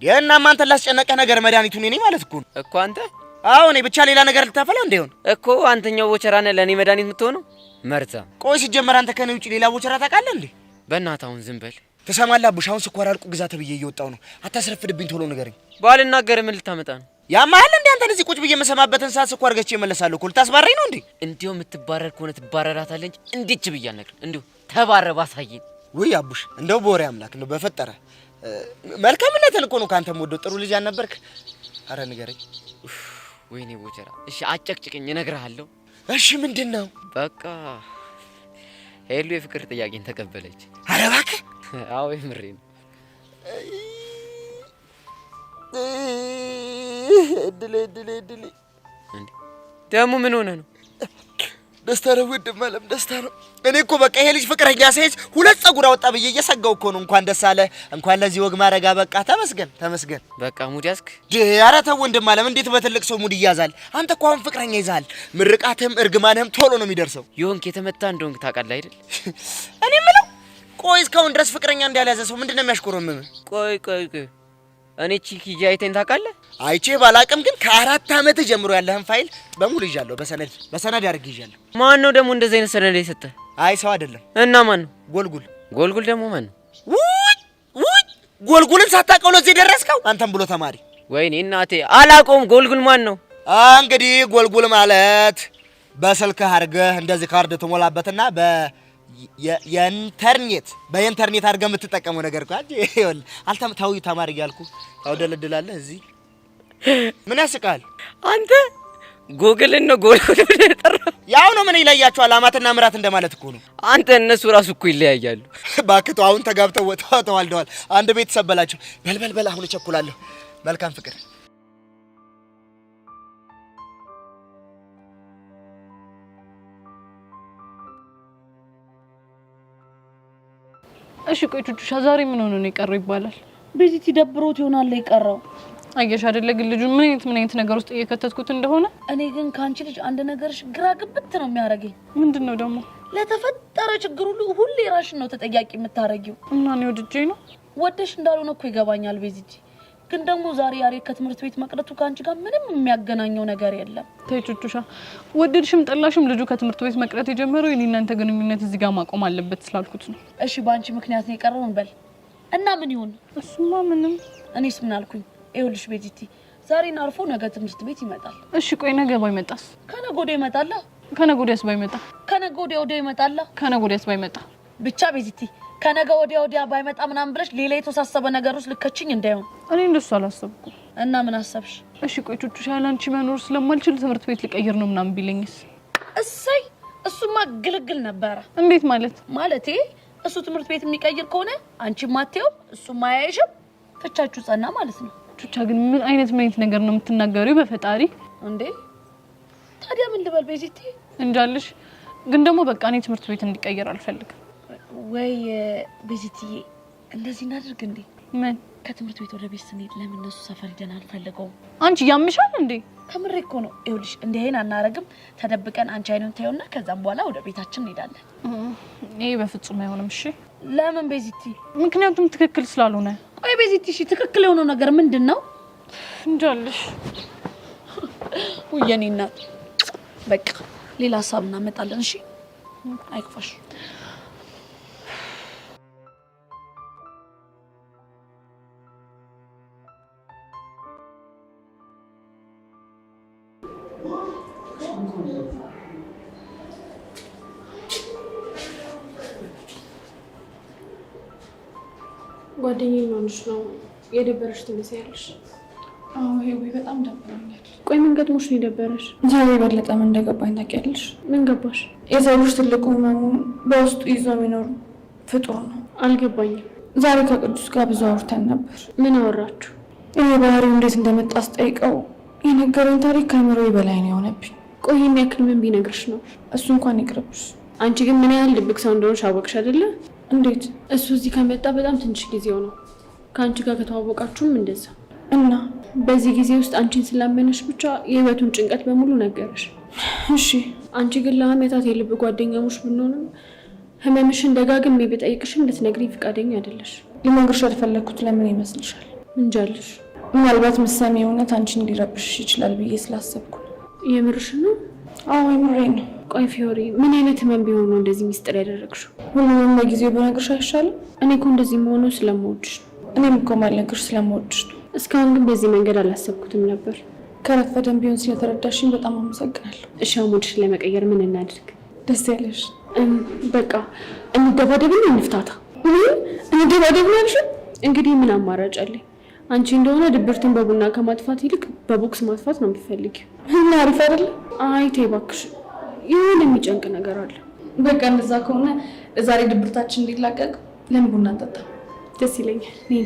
እና አንተን ላስጨነቀህ ነገር መድኃኒቱ እኔ ነኝ ማለት እኮ አንተ አዎ እኔ ብቻ ሌላ ነገር ልታፈላ እንደሆነ እኮ አንተኛው ቦቸራ ነህ ለኔ መድኃኒት የምትሆነው መርዛ። ቆይ ሲጀመር አንተ ከኔ ውጪ ሌላ ቦቸራ ታውቃለህ እንዴ? በእናትህ አሁን ዝም በል። ትሰማለህ አቡሽ? አሁን ስኳር አልቁ ግዛ ተብዬ እየወጣሁ ነው። አታስረፍድብኝ፣ ቶሎ ንገረኝ። ባልናገር ምን ልታመጣ ነው? ያማል እንዴ? አንተን እዚህ ቁጭ ብዬ የምሰማበትን ሰዓት ስኳር ገዝቼ እመለሳለሁ እኮ። ልታስባረኝ ነው እንዴ? እንዲሁ የምትባረር ከሆነ ትባረራታለህ እንጂ እንዴት ብዬ አልነግርም። እንዲሁ ተባረብ አሳየኝ። ውይ አቡሽ እንደው በወሬ አምላክ ነው በፈጠረ መልካምነትን እኮ ነው ካንተ ወዶ ጥሩ ልጅ አልነበርክ? አረ ንገረኝ። ወይኔ ቦቸራ እሺ አጨቅጭቅኝ እነግርሃለሁ። እሺ ምንድነው? በቃ ሄሉ የፍቅር ጥያቄን ተቀበለች። አረ እባክህ። አዎ የምሬን ነው። እድሌ እንዴ ደግሞ ምን ሆነ ነው? ደስታ ነው ወንድም አለም ደስታ ነው። እኔ እኮ በቃ ይሄ ልጅ ፍቅረኛ ሳይዝ ሁለት ጸጉር አወጣ ብዬ እየሰጋው እኮ ነው። እንኳን ደስ አለ፣ እንኳን ለዚህ ወግ ማረጋ በቃ። ተመስገን። በቃ ሙድ ያዝክ? ኧረ ተው ወንድም አለም፣ እንዴት በትልቅ ሰው ሙድ ይያዛል? አንተ እኮ አሁን ፍቅረኛ ይዛል። ምርቃትም እርግማንህም ቶሎ ነው የሚደርሰው። ይሁን ከተመታ እንደሆንክ ታውቃለህ አይደል? እኔ የምለው ቆይ እስካሁን ድረስ ፍቅረኛ እንዳልያዘ ሰው ምንድነው የሚያሽኮረምም? ቆይ እኔ ቺክ ይዤ አይተኸኝ ታውቃለህ? አይቼ ባላቅም ግን ከ4 ዓመት ጀምሮ ያለህን ፋይል በሙሉ ይዣለሁ። በሰነድ አድርጌ ይዣለሁ። ማን ነው ደግሞ እንደዚህ አይነት ሰነድ የሰጠህ? አይ ሰው አይደለም። እና ማን ነው? ጎልጉል ደግሞ ማን ነው? ውይ ጎልጉልን ሳታውቀው ለዚህ ደረስከው? አንተም ብሎ ተማሪ። ወይኔ እናቴ አላውቀውም። ጎልጉል ማን ነው? እንግዲህ ጎልጉል ማለት በስልክህ አድርገህ እንደዚህ ካርድ ትሞላበትና በኢንተርኔት አድርገህ የምትጠቀመው ነገር እኮ አንቺ ይኸውልህ አልተምታው ተማሪ እያልኩ ታውደለድላለህ። እዚህ ምን ያስቃል? አንተ ጎግልን ነው ጎልጉል የጠራው? ያው ነው ምን ይለያቸዋል? አማትና ምራት እንደማለት እኮ ነው። አንተ እነሱ ራሱ እኮ ይለያያሉ። ባክቶ አሁን ተጋብተው ተዋልደዋል። አንድ ቤተሰብ በላቸው። በል አሁን እቸኩላለሁ። መልካም ፍቅር። እሺ ቆይ ቹቹሻ ዛሬ ምን ሆነ ነው የቀረው ይባላል? ቤዚቲ ደብሮት ይሆናል የቀረው። አየሽ አይደለ ግን ልጁን ምን አይነት ነገር ውስጥ እየከተትኩት እንደሆነ። እኔ ግን ካንቺ ልጅ አንድ ነገርሽ ግራ ግብት ነው የሚያረጋኝ። ምንድነው ደግሞ? ለተፈጠረ ችግር ሁሉ ራስሽን ነው ተጠያቂ የምታረጊው። እና ነው ወድጄ ነው? ወደሽ እንዳልሆነ እኮ ይገባኛል ቤዚቲ። ግን ደግሞ ዛሬ ያሬ ከትምህርት ቤት መቅረቱ ካንቺ ጋር ምንም የሚያገናኘው ነገር የለም። ተይ ቹቹሻ፣ ወደድሽም ጠላሽም ልጁ ከትምህርት ቤት መቅረት የጀመረው የኔና አንተ ግንኙነት እዚህ ጋር ማቆም አለበት ስላልኩት ነው። እሺ ባንቺ ምክንያት ነው የቀረው እንበል እና ምን ይሁን? እሱማ ምንም። እኔስ ምን አልኩኝ? ይኸውልሽ ቤዚቲ ዛሬን አልፎ ነገ ትምህርት ቤት ይመጣል። እሺ ቆይ ነገ ባይመጣስ? ከነገ ወዲያ ይመጣል። ከነገ ወዲያስ ባይመጣ? ከነገ ወዲያ ይመጣል። ከነገ ወዲያስ ባይመጣ? ብቻ ቤዚቲ ከነገ ወዲያ ባይመጣ ምናምን ብለሽ ሌላ የተወሳሰበ ነገር ውስጥ ልከችኝ እንዳይሆን። እኔ እንደሱ አላሰብኩም። እና ምን አሰብሽ? እሺ ቆይ ቹቹሻ ያላንቺ መኖር ስለማልችል ትምህርት ቤት ልቀይር ነው ምናምን ቢለኝስ? እሰይ እሱማ ግልግል ነበረ። እንዴት ማለት? ማለቴ እሱ ትምህርት ቤት የሚቀይር ከሆነ አንቺ ማቴው እሱ ማያይሽም ፍቻችሁ ጸና ማለት ነው። ቹቻ ግን ምን አይነት ነገር ነው የምትናገሪው? በፈጣሪ እንዴ! ታዲያ ምን ልበል ቤዚቲ? እንጃልሽ። ግን ደግሞ በቃ እኔ ትምህርት ቤት እንዲቀየር አልፈልግም። ወይ ቤዚቲ እንደዚህ እናድርግ እንዴ? ምን? ከትምህርት ቤት ወደ ቤት ስንሄድ ለምን እነሱ ሰፈር ሄደን አንፈልገውም? አንቺ ያምሻል እንዴ? ከምሬ እኮ ነው። ይኸውልሽ እንዲህ አይን አናረግም። ተደብቀን አንቺ አይኑን ታዩና ከዛም በኋላ ወደ ቤታችን እንሄዳለን። ይሄ በፍጹም አይሆንም። እሺ ለምን ቤዚቲ? ምክንያቱም ትክክል ስላልሆነ። ቆይ ቤዚቲ እሺ ትክክል የሆነው ነገር ምንድነው? እንጃልሽ። ወየኔ እናት በቃ ሌላ ሀሳብ እናመጣለን። እሺ አይክፋሽ። ጓደኛዬ ሆነሽ ነው የደበረሽ ትመስያለሽ። አዎ ይሄ በጣም ደብሮኛል። ቆይ ምን ገጥሞሽ ነው የደበረሽ? ዛሬ በለጠ ምን እንደገባኝ ታውቂያለሽ? ምን ገባሽ? የሰው ልጅ ትልቁ ህመሙ በውስጡ ይዞ የሚኖር ፍጡር ነው። አልገባኝም። ዛሬ ከቅዱስ ጋር ብዙ አውርተን ነበር። ምን አወራችሁ? ይሄ ባህሪው እንዴት እንደመጣ አስጠይቀው የነገረኝ ታሪክ ከአእምሮዬ በላይ ነው የሆነብኝ። ቆይ ይሄን ያክል ምን ቢነግርሽ ነው? እሱ እንኳን ይቅርብሽ። አንቺ ግን ምን ያህል ድብቅ ሰው እንደሆነሽ አወቅሽ አይደለ? እንዴት? እሱ እዚህ ከመጣ በጣም ትንሽ ጊዜው ነው። ከአንቺ ጋር ከተዋወቃችሁም እንደዛ እና በዚህ ጊዜ ውስጥ አንቺን ስላመነሽ ብቻ የህይወቱን ጭንቀት በሙሉ ነገረሽ። እሺ አንቺ ግን ለአመታት የልብ ጓደኛሞች ብንሆንም ህመምሽን ደጋግሜ ብጠይቅሽም ልትነግሪኝ ፈቃደኛ አይደለሽ። ልነግርሽ ያልፈለግኩት ለምን ይመስልሻል? እንጃልሽ። ምናልባት ምሳሌ እውነት አንቺን ሊረብሽሽ ይችላል ብዬ ስላሰብኩ ነው። የምርሽ ነው? አዎ የምሬን ነው። ቆይ ፊዮሪ፣ ምን አይነት ህመም ቢሆን ነው እንደዚህ ሚስጥር ያደረግሽው? ሁሉንም በጊዜው ብነግርሽ አይሻልም? እኔ እኮ እንደዚህ መሆኑ ስለምወድሽ ነው። እኔም እኮ ማልነግርሽ ስለምወድሽ ነው። እስካሁን ግን በዚህ መንገድ አላሰብኩትም ነበር። ከረፈደም ቢሆን ስለተረዳሽኝ በጣም አመሰግናለሁ። እሺ ሙድሽን ለመቀየር ምን እናድርግ? ደስ ያለሽ። በቃ እንደባደብና እንፍታታ። እንደባደብ ነው ያልሽው? እንግዲህ ምን አማራጭ አለኝ? አንቺ እንደሆነ ድብርትን በቡና ከማጥፋት ይልቅ በቦክስ ማጥፋት ነው የምትፈልጊው። እና አሪፍ አይደል? አይ ተይ እባክሽ፣ የሆነ የሚጨንቅ ነገር አለ። በቃ እንደዛ ከሆነ ዛሬ ድብርታችን እንዲላቀቅ ለምን ቡና እንጠጣ? ደስ ይለኛል። ነይ።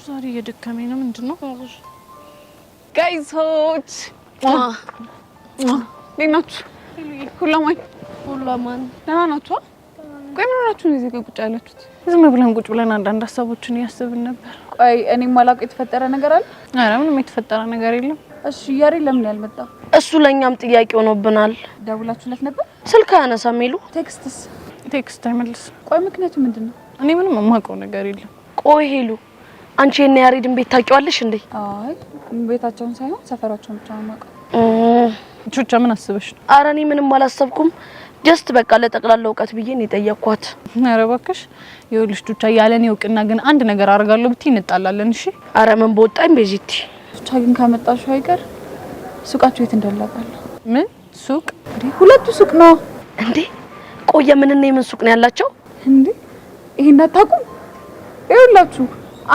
ዛሬ እየደከመኝ ነው። ምንድን ነው ጋይሶች? እንዴት ናችሁ? ሁላማን ደህና ናችሁ? ቆይ ምን ሆናችሁ ነው እዚህ ቁጭ ያላችሁት? ዝም ብለን ቁጭ ብለን አንዳንድ ሀሳቦችን እያሰብን ነበር። ቆይ እኔም ማላውቀው የተፈጠረ ነገር አለ? ኧረ ምንም የተፈጠረ ነገር የለም። እሺ ያሬ ለምን ያልመጣ? እሱ ለኛም ጥያቄ ሆኖብናል። ደውላችሁለት ነበር? ስልክ አያነሳም ይሉ። ቴክስት አይመልስም። ቆይ ምክንያቱ ምንድን ነው? እኔ ምንም የማውቀው ነገር የለም። ቆይ ሄሉ አንቺ የኔ ያሬድን ቤት ታውቂዋለሽ እንዴ? አይ ቤታቸውን ሳይሆን ሰፈራቸውን ብቻ ነው የማውቀው። ቹቻ ምን አስበሽ ነው? ኧረ እኔ ምንም አላሰብኩም። ጀስት በቃ ለጠቅላላ እውቀት ብዬ ነው የጠየኳት። ኧረ እባክሽ ይኸውልሽ ቹቻ ያለኔ እውቅና ግን አንድ ነገር አደርጋለሁ ብትይ እንጣላለን። እሺ ኧረ ምን በወጣኝ ቤዚቲ። ቹቻ ግን ካመጣሽው አይቀር ሱቃችሁ የት እንዳላቃለሁ። ምን ሱቅ? ሁለቱ ሱቅ ነው እንዴ? ቆየ ምንና የምን ሱቅ ነው ያላቸው እንዴ? ይሄን አታውቁም? ይኸውላችሁ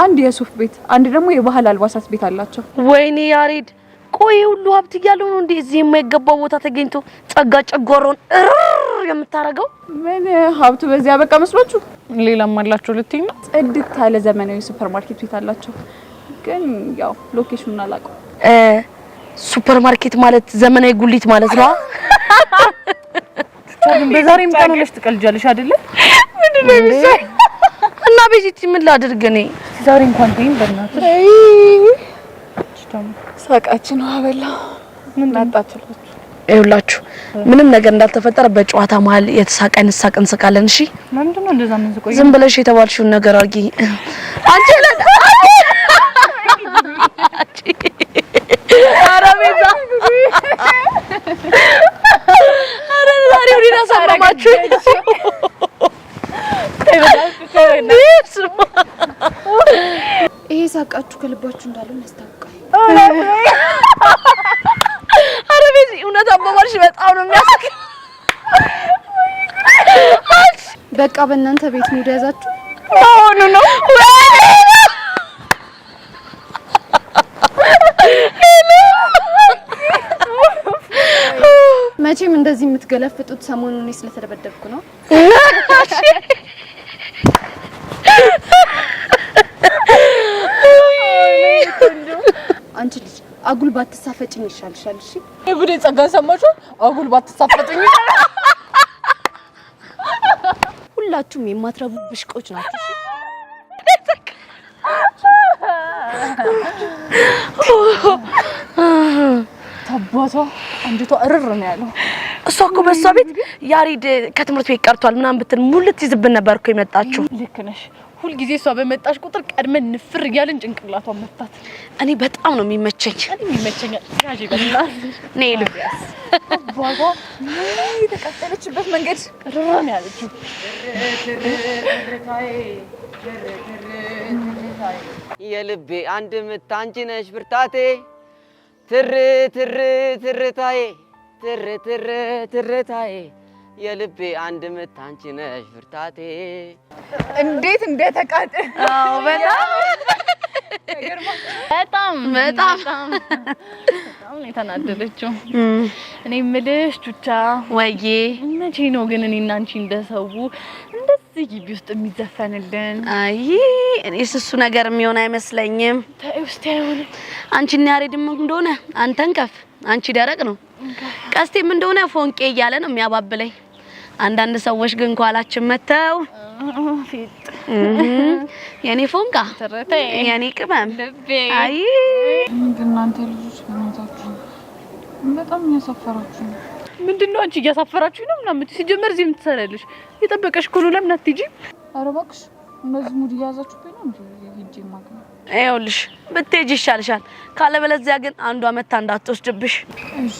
አንድ የሱፍ ቤት፣ አንድ ደግሞ የባህል አልባሳት ቤት አላቸው። ወይኔ ያሬድ፣ ቆይ ሁሉ ሀብት እያለው ነው እንዴ እዚህ የማይገባው ቦታ ተገኝቶ ጸጋ ጨጓራውን የምታረገው? ምን ሀብቱ በዚህ ያበቃ መስሏችሁ? ሌላም አላቸው ልትይ ነው? ጽድት ያለ ዘመናዊ ሱፐር ማርኬት ቤት አላቸው። ግን ያው ሎኬሽኑን አላውቀውም። ሱፐር ማርኬት ማለት ዘመናዊ ጉሊት ማለት ነው። ግን በዛሬም ቀን ሆነሽ ትቀልጃለሽ አይደለ? ምንድነው የሚሰራ? እና ቤዚቲ ምን ላድርግ እኔ? ዛሬ እንኳን ተይኝ በእናትሽ። ሳቃችን አበላ ምን ላጣችሁት? ይኸውላችሁ ምንም ነገር እንዳልተፈጠረ በጨዋታ መሀል የተሳቀን እንስቃለን። እሺ ምንድነው እንደዛ ምን ዝቆይ? ዝም ብለሽ የተባልሽውን ነገር አድርጊ። አንቺ ኧረ ቤዛ ኧረ ዛሬው ሊና ሰማማችሁ። ይሄ ሳቃችሁ ከልባችሁ እንዳለው ያስታውቃል። ኧረ ቤዚ እውነት አባባልሽ በጣም ነው የሚያስቅ። በቃ በእናንተ ቤት ነው ያዛችሁ? አሁን ነው መቼም እንደዚህ የምትገለፍጡት ሰሞኑን እኔ ስለተደበደብኩ ነው። አንቺ ልጅ አጉል ባትሳፈጭኝ ይሻልሻል። እሺ የጉዴ ጸጋ ሰማችሁ? አጉል ባትሳፈጭኝ ይሻላል። ሁላችሁም የማትረቡ ብሽቆች ናችሁ። ታባቷ አንዲቷ እርር ነው ያለው። እሷ እኮ በሷ ቤት ያሬድ ከትምህርት ቤት ቀርቷል ምናምን ብትን ሙልት ይዝብን ነበር እኮ የመጣችው። ልክ ነሽ። ሁል ጊዜ እሷ በመጣሽ ቁጥር ቀድመን ንፍር እያልን ጭንቅላቷን መታት። እኔ በጣም ነው የሚመቸኝ። እኔ ይመቸኛል። ያጂ በእናትሽ ነይ ሉ አባቷ የተቀጠለችበት መንገድ ራን ያለችው የልቤ አንድ ምት አንቺ ነሽ ብርታቴ ትር ትር ትርታዬ ትርታዬ የልቤ አንድ ምት አንቺ ነሽ ብርታቴ። እንዴት እንደተቃጠ! አዎ በጣም በጣም ነው የተናደደችው። እኔ የምልሽ ቹቻ ወዬ መቼ ነው ግን እኔና አንቺ እንደሰው እንደዚህ ግቢ ውስጥ የሚዘፈንልን? አይ እኔስ እሱ ነገር የሚሆን አይመስለኝም። ተይው እስቲ አይሆን። አንቺና ያሬድም እንደሆነ አንተን ከፍ አንቺ ደረቅ ነው። ቀስቴም እንደሆነ ፎንቄ እያለ ነው የሚያባብለኝ። አንዳንድ ሰዎች ግን ኳላችን መተው ፊት የኔ ፎንቃ የኔ ቅመም አይ እናንተ ልጆች በእናታችሁ በጣም ያሳፈራችሁ። ምንድነው አንቺ እያሳፈራችሁ ነው ምናምን? ሲጀመር እዚህ ምን ትሰራለሽ? የጠበቀሽ ኩሉ ለምን አትጂ? ኧረ እባክሽ እንደዚህ ሙድ እያያዛችሁብኝ ነው እንዴ? ሂጂ ማግኘት ይኸውልሽ ብትሄጂ ይሻልሻል። ካለበለዚያ ግን አንዷ መታ እንዳትወስድብሽ። እሺ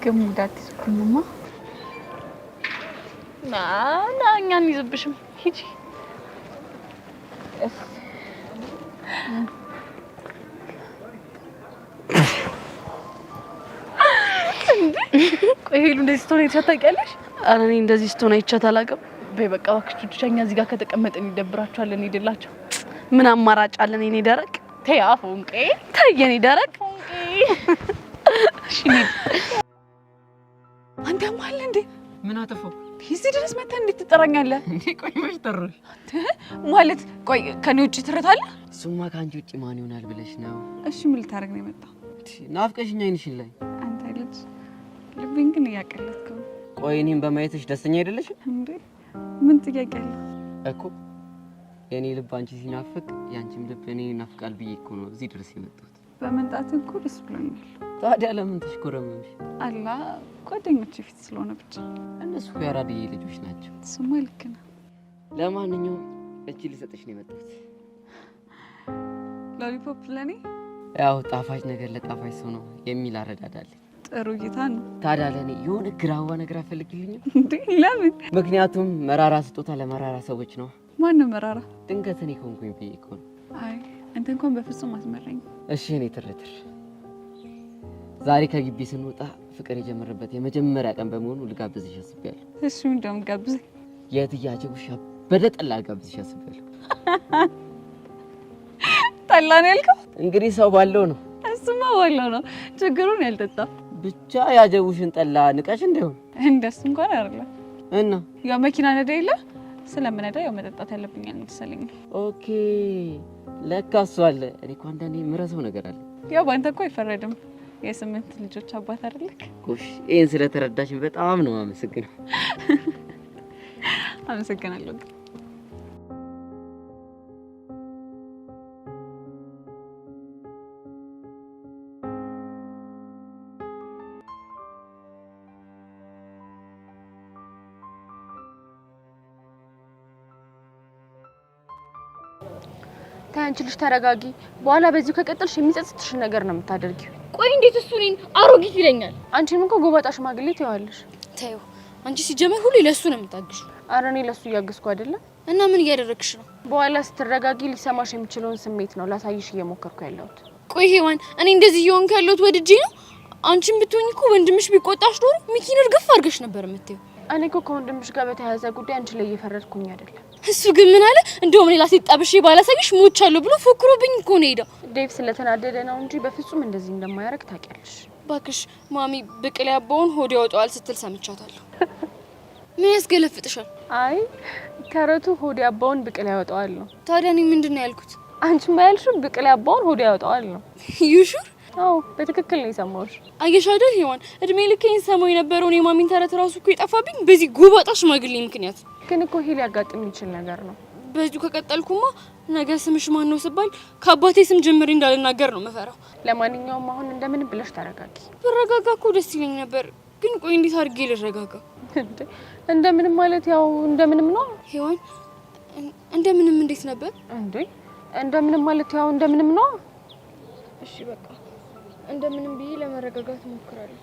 ከሙዳት ኩኑማ ና እኛን ይዘብሽም ሂጂ። ቆይ ሄሉ እንደዚህ ስትሆን አይቻት ታውቂያለሽ? ኧረ እኔ እንደዚህ ስትሆን አይቻት አላውቅም። በይ በቃ እባክሽ ቹቻኛ እዚህ ጋር ከተቀመጥን ይደብራችኋል። እንሂድላቸው። ምን አማራጭ አለን? የኔ ደረቅ ተይ አፎንቄ ተይ የኔ ደረቅ እሺ አንተ ማል እንዴ ምን አጠፋው? እዚህ ድረስ መጣ እንዴት ትጠራኛለህ እንዴ? ቆይ መች ጠሩሽ አንተ ማለት? ቆይ ከኔ ውጪ ትረታለህ? እሱማ ከአንቺ ውጪ ማን ይሆናል ብለሽ ነው? እሺ ምን ልታረግ ነው የመጣው? ናፍቀሽኝ አይንሽን ላይ አንተ ልጅ ልቤን ግን እያቀለጥከው። ቆይ እኔም በማየትሽ ደስተኛ አይደለሽም እንዴ? ምን ጥያቄ አለ እኮ? የኔ ልብ አንቺ ሲናፍቅ ያንቺም ልብ እኔ ይናፍቃል ብዬ እኮ ነው እዚህ ድረስ የመጣሁት። በመምጣት እኮ ደስ ብሎኛል። ታዲያ ለምን ተሽኮረመምሽ? አላ ጓደኞቼ ፊት ስለሆነ ብቻ። እነሱ ያራድዬ ልጆች ናቸው። ስማ ልክ ነህ። ለማንኛውም እቺ ልሰጥሽ ነው የመጣሁት። ሎሊፖፕ ለኔ ያው ጣፋጭ ነገር ለጣፋጭ ሰው ነው የሚል አረዳዳል። ጥሩ እይታ ነው። ታዲያ ለኔ የሆነ ግራዋ ነገር አፈልግልኝ እንዴ? ለምን? ምክንያቱም መራራ ስጦታ ለመራራ ሰዎች ነው። ማን ነው መራራ? ድንገት እኔ ኮንኩኝ ብዬ እኮ ነው። አይ አንተ እንኳን በፍጹም አትመረኝ። እሺ እኔ ትርትር ዛሬ ከግቢ ስንወጣ ፍቅር የጀመረበት የመጀመሪያ ቀን በመሆኑ ልጋብዝሽ አስቤያለሁ። እሺ እንደውም ጋብዘኝ። የትያጀቡሽ በደጠላ ልጋብዝሽ አስቤያለሁ። ጠላ ነው ያልከው? እንግዲህ ሰው ባለው ነው። እሱማ ባለው ነው። ችግሩን ያልጠጣ ብቻ ያጀቡሽን ጠላ ንቀሽ እንደሆነ እንደሱ እንኳን አይደለም። እና ያው መኪና ነዳ የለ ስለምነዳ ያው መጠጣት ያለብኛል መሰለኝ። ኦኬ ለካ እሱ አለ። እኔ እኮ አንዳንዴ የምረሳው ነገር አለ። ያው ባንተ እኮ አይፈረድም። የ8 ልጆች አባት አይደለክ? ጎሽ ይሄን ስለተረዳሽኝ በጣም ነው አመሰግናለሁ። አመሰግናለሁ። ታንቺ ልጅ ተረጋጊ። በኋላ በዚሁ ከቀጠልሽ የሚጸጽትሽ ነገር ነው የምታደርጊው። ቆይ እንዴት እሱ እኔን አሮጊት ይለኛል? አንቺም እኮ ጎባጣ ሽማግሌ ትይዋለሽ። ተይው አንቺ ሲጀመር ሁሉ ለሱ ነው የምታግሽ። ኧረ እኔ ለሱ እያገዝኩ አይደለም። እና ምን እያደረግሽ ነው? በኋላ ስትረጋጊ ሊሰማሽ የሚችለውን ስሜት ነው ላሳይሽ እየሞከርኩ ያለሁት። ቆይ ሄዋን እኔ እንደዚህ እየሆንኩ ያለሁት ወድጄ ነው? አንቺም ብትሆኚ እኮ ወንድምሽ ቢቆጣሽ ኖሮ ሚኪን እርግፍ አድርገሽ ነበር የምትይው። እኔ እኮ ከወንድምሽ ጋር በተያያዘ ጉዳይ አንቺ ላይ እየፈረድኩኝ አይደለም። እሱ ግን ምን አለ? እንደውም ሌላ ሴት ጠብሼ ባላሳይሽ ሞቻለሁ ብሎ ፎክሮብኝ እኮ ነው ሄደው። ዴቭ ስለተናደደ ነው እንጂ በፍጹም እንደዚህ እንደማያደርግ ታውቂያለሽ። ባክሽ ማሚ ብቅል ያባውን ሆድ ያወጣዋል ስትል ሰምቻታለሁ። ምን ያስገለፍጥሻል? አይ ተረቱ ሆድ ያባውን ብቅል ያወጣዋል ነው። ታዲያ እኔ ምንድነው ያልኩት? አንቺማ ያልሽው ብቅል ያባውን ሆድ ያወጣዋል ነው። ዩሹር? አዎ በትክክል ነው የሰማሁሽ። አየሽ አይደል ሄዋን፣ እድሜ ልኬን ሰማው የነበረውን የማሚን ተረት ራሱ እኮ የጠፋብኝ በዚህ ጎባጣ ሽማግሌ ምክንያት። ግን እኮ ይሄ ሊያጋጥም የሚችል ነገር ነው። በዚሁ ከቀጠልኩማ ነገ ስምሽ ማን ነው ስባል ከአባቴ ስም ጀምሬ እንዳልናገር ነው መፈራው። ለማንኛውም አሁን እንደምን ብለሽ ተረጋጊ። ብረጋጋ እኮ ደስ ይለኝ ነበር፣ ግን ቆይ እንዴት አድርጌ ልረጋጋ? እንደምንም ማለት ያው እንደምንም ነው ሄዋን። እንደምንም እንዴት ነበር እንዴ? እንደምንም ማለት ያው እንደምንም ነው። እሺ በቃ እንደምንም ብዬ ለመረጋጋት እሞክራለሁ።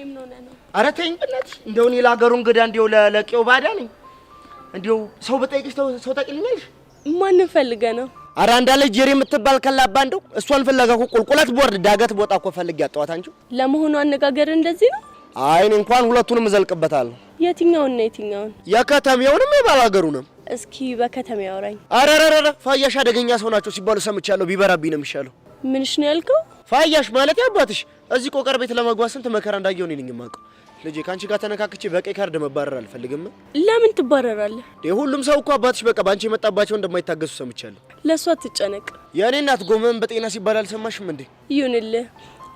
ምን ሆነ ነው? ኧረ ተይኝ በእናትሽ። እንደው እኔ ለሀገሩ እንግዳ እንደው ለቄው ባዳ ነኝ። እንደው ሰው በጠይቅሽ ሰው ታውቂልኛለሽ? ማንን ፈልገህ ነው? ኧረ አንዳለ ጄሪ የምትባል ከላባ እንደው እሷን ፍለጋ እኮ ቁልቁለት ቦርድ ዳገት ቦታ እኮ ፈልጌ ያጣኋት አንቺ። ለመሆኑ አነጋገር እንደዚህ ነው? አይ እኔ እንኳን ሁለቱንም እዘልቅበታለሁ። የትኛውን ነው የትኛውን? የከተሜውንም የባላገሩንም። እስኪ በከተሜ አውራኝ። ኧረ ፋያሽ አደገኛ ሰው ናቸው ሲባሉ ሰምቻለሁ። ቢበራብኝ ነው የሚሻለው። ምንሽ ነው ያልከው? ፋያሽ ማለት ያባትሽ እዚህ ቆቀር ቤት ለመግባት ስንት መከራ እንዳየው እኔ ነኝ የማውቀው። ልጄ ካንቺ ጋር ተነካክቼ በቀይ ካርድ መባረር አልፈልግም። ለምን ትባረራለህ? ሁሉም ሰው እኮ አባትሽ በቃ ባንቺ የመጣባቸው እንደማይታገሱ ሰምቻለሁ። ለሷ አትጨነቅ። የኔ እናት ጎመን በጤና ሲባል አልሰማሽም እንዴ? ይሁንልህ።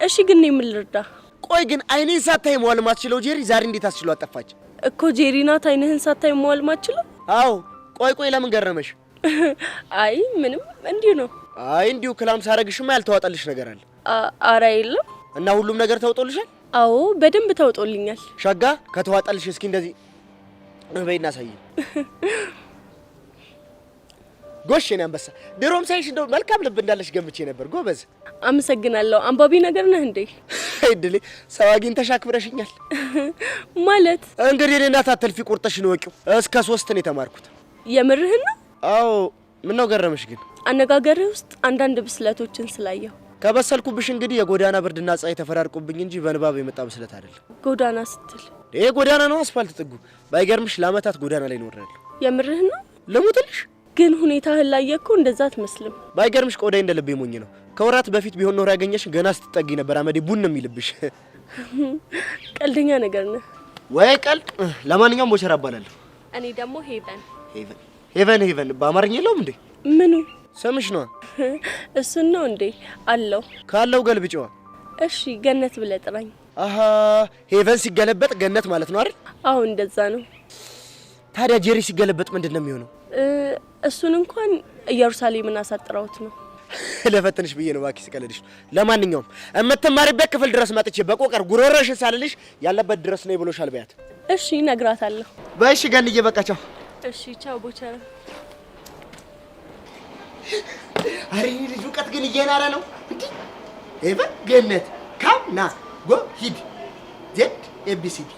እሺ ግን እኔ ምን ልርዳ? ቆይ ግን አይኔን ሳታይ መዋል ማትችለው ጄሪ ዛሬ እንዴት አስችሎ አጠፋች? እኮ ጄሪ ናት አይንህን ሳታይ መዋል ማትችለው? አዎ። ቆይ ለምን ገረመሽ? አይ ምንም እንዲሁ ነው። አይ እንዲሁ ክላም ሳረግሽማ ያልተዋጠልሽ ነገር አለ? አረ የለም። እና ሁሉም ነገር ተውጦልሻል? አዎ በደንብ ተውጦልኛል። ሸጋ ከተዋጠልሽ እስኪ እንደዚህ በይና ሳይ። ጎሽ የኔ አንበሳ፣ ድሮም ሳይሽ እንደው መልካም ልብ እንዳለሽ ገምቼ ነበር። ጎበዝ። አመሰግናለሁ። አንባቢ ነገር ነህ እንዴ? አይድሌ ሰው አግኝተሽ አክብረሽኛል። ማለት እንግዲህ እኔ እናት አትልፊ ቁርጥሽን ወቂው። እስከ 3 ነው የተማርኩት። የምርህን ነው? አዎ። ምን ነው ገረመሽ ግን? አነጋገርህ ውስጥ አንዳንድ ብስለቶችን ስላየሁ። ከበሰልኩብሽ እንግዲህ የጎዳና ብርድና ፀሐይ ተፈራርቁብኝ እንጂ በንባብ የመጣ ብስለት አይደለም። ጎዳና ስትል ይሄ ጎዳና ነው አስፋልት ጥጉ። ባይገርምሽ ለአመታት ጎዳና ላይ ኖሬያለሁ። የምርህን ነው? ልሙትልሽ ግን ሁኔታህን ላየኩ እንደዛ አትመስልም። ባይገርምሽ ቆዳዬ እንደ ልቤ ሞኝ ነው። ከወራት በፊት ቢሆን ኖር ያገኘሽ ገና ስትጠጊ ነበር አመዴ ቡን ነው የሚልብሽ። ቀልደኛ ነገር ነህ። ወይ ቀልድ። ለማንኛውም ቦቸራ እባላለሁ። እኔ ደግሞ ሄቨን። ሄቨን በአማርኛ የለውም እንዴ? ምኑ? ስምሽ ነው? እሱን ነው እንዴ? አለው። ካለው ገልብጪዋ። እሺ ገነት ብለህ ጥራኝ። አሃ ሄቨን ሲገለበጥ ገነት ማለት ነው አይደል? አዎ እንደዛ ነው። ታዲያ ጄሪ ሲገለበጥ ምንድነው የሚሆነው? እሱን እንኳን ኢየሩሳሌምን አሳጥራውት ነው። ለፈተንሽ ብዬ ነው ባኪ ስቀልድሽ። ለማንኛውም እምትማሪበት ክፍል ድረስ መጥቼ በቆቀር ጉሮሮሽን ሳልልሽ ያለበት ድረስ ነው ብሎሻል በያት። እሺ እነግራታለሁ። በእሺ ገንዬ በቃ ቻው። እሺ ቻው ቦቸራ። አሬ ልጅ እውቀት ግን እየናረ ነው እንዴ? ሄቨን ገነት ካም ና ጎ ሂድ ዜድ ኤቢሲዲ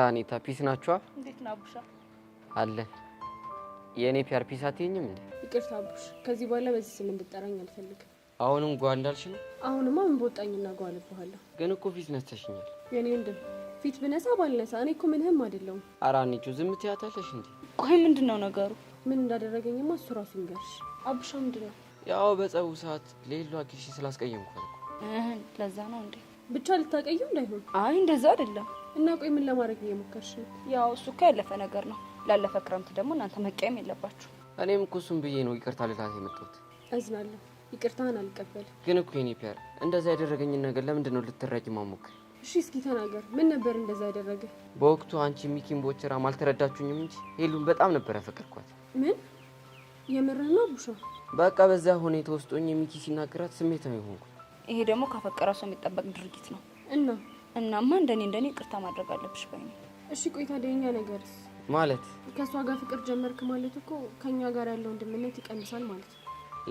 አኒታ ፒስ ናችኋ? እንዴት ነው አቡሻ? አለን። የኔ ፒአር ፒስ አትይኝም እንዴ? ይቅርታ አቡሽ፣ ከዚህ በኋላ በዚህ ስም እንድጠራኝ አልፈልግም። አሁንም ጓ እንዳልሽ ነው? አሁንማ ምን በወጣኝና ጓ አልብሃለሁ። ግን እኮ ፊት ነስተሽኛል። የኔ ወንድም ፊት ብነሳ ባልነሳ እኔ እኮ ምንህም አይደለሁም። ኧረ አንቺ ዝም ትያታለሽ እንዴ? ቆይ ምንድነው ነገሩ? ምን እንዳደረገኝማ እሱ ራሱ ይንገርሽ። አቡሻ ምንድነው? ያው በጸቡ ሰዓት ሌሎ አኪሽ ስላስቀየምኳት እኮ። ለዛ ነው እንዴ? ብቻ ልታቀየው እንዳይሆን። አይ እንደዛ አይደለም። እና ቆይ ምን ለማድረግ እየሞከርሽ ነው? ያው እሱ እኮ ያለፈ ነገር ነው። ላለፈ ክረምት ደግሞ እናንተ መቀየም የለባችሁ። እኔም እኮ እሱን ብዬ ነው ይቅርታ ልላት የመጣሁት። አዝናለሁ። ይቅርታህን አልቀበልም። ግን እኮ የኔ ፒያር እንደዛ ያደረገኝን ነገር ለምንድን ነው ልትረጂ ማሞክር? እሺ እስኪ ተናገር። ምን ነበር እንደዛ ያደረገ? በወቅቱ አንቺ ሚኪን ቦቸራም አልተረዳችሁኝም እንጂ ሄሉን በጣም ነበር ያፈቀርኳት። ምን የምርህ ነው ቡሻ? በቃ በዛ ሁኔታ ውስጥ ሆኜ ሚኪ ሲናገራት ስሜታዊ ሆንኩ። ይሄ ደግሞ ካፈቀረ ሰው የሚጠበቅ ድርጊት ነው። እናማ እንደኔ ይቅርታ ማድረግ አለብሽ ባይ ነኝ። እሺ ቆይ ታዲያ የኛ ነገርስ? ማለት ከሷ ጋር ፍቅር ጀመርክ ማለት እኮ ከኛ ጋር ያለው ወንድምነት ይቀንሳል ማለት ነው።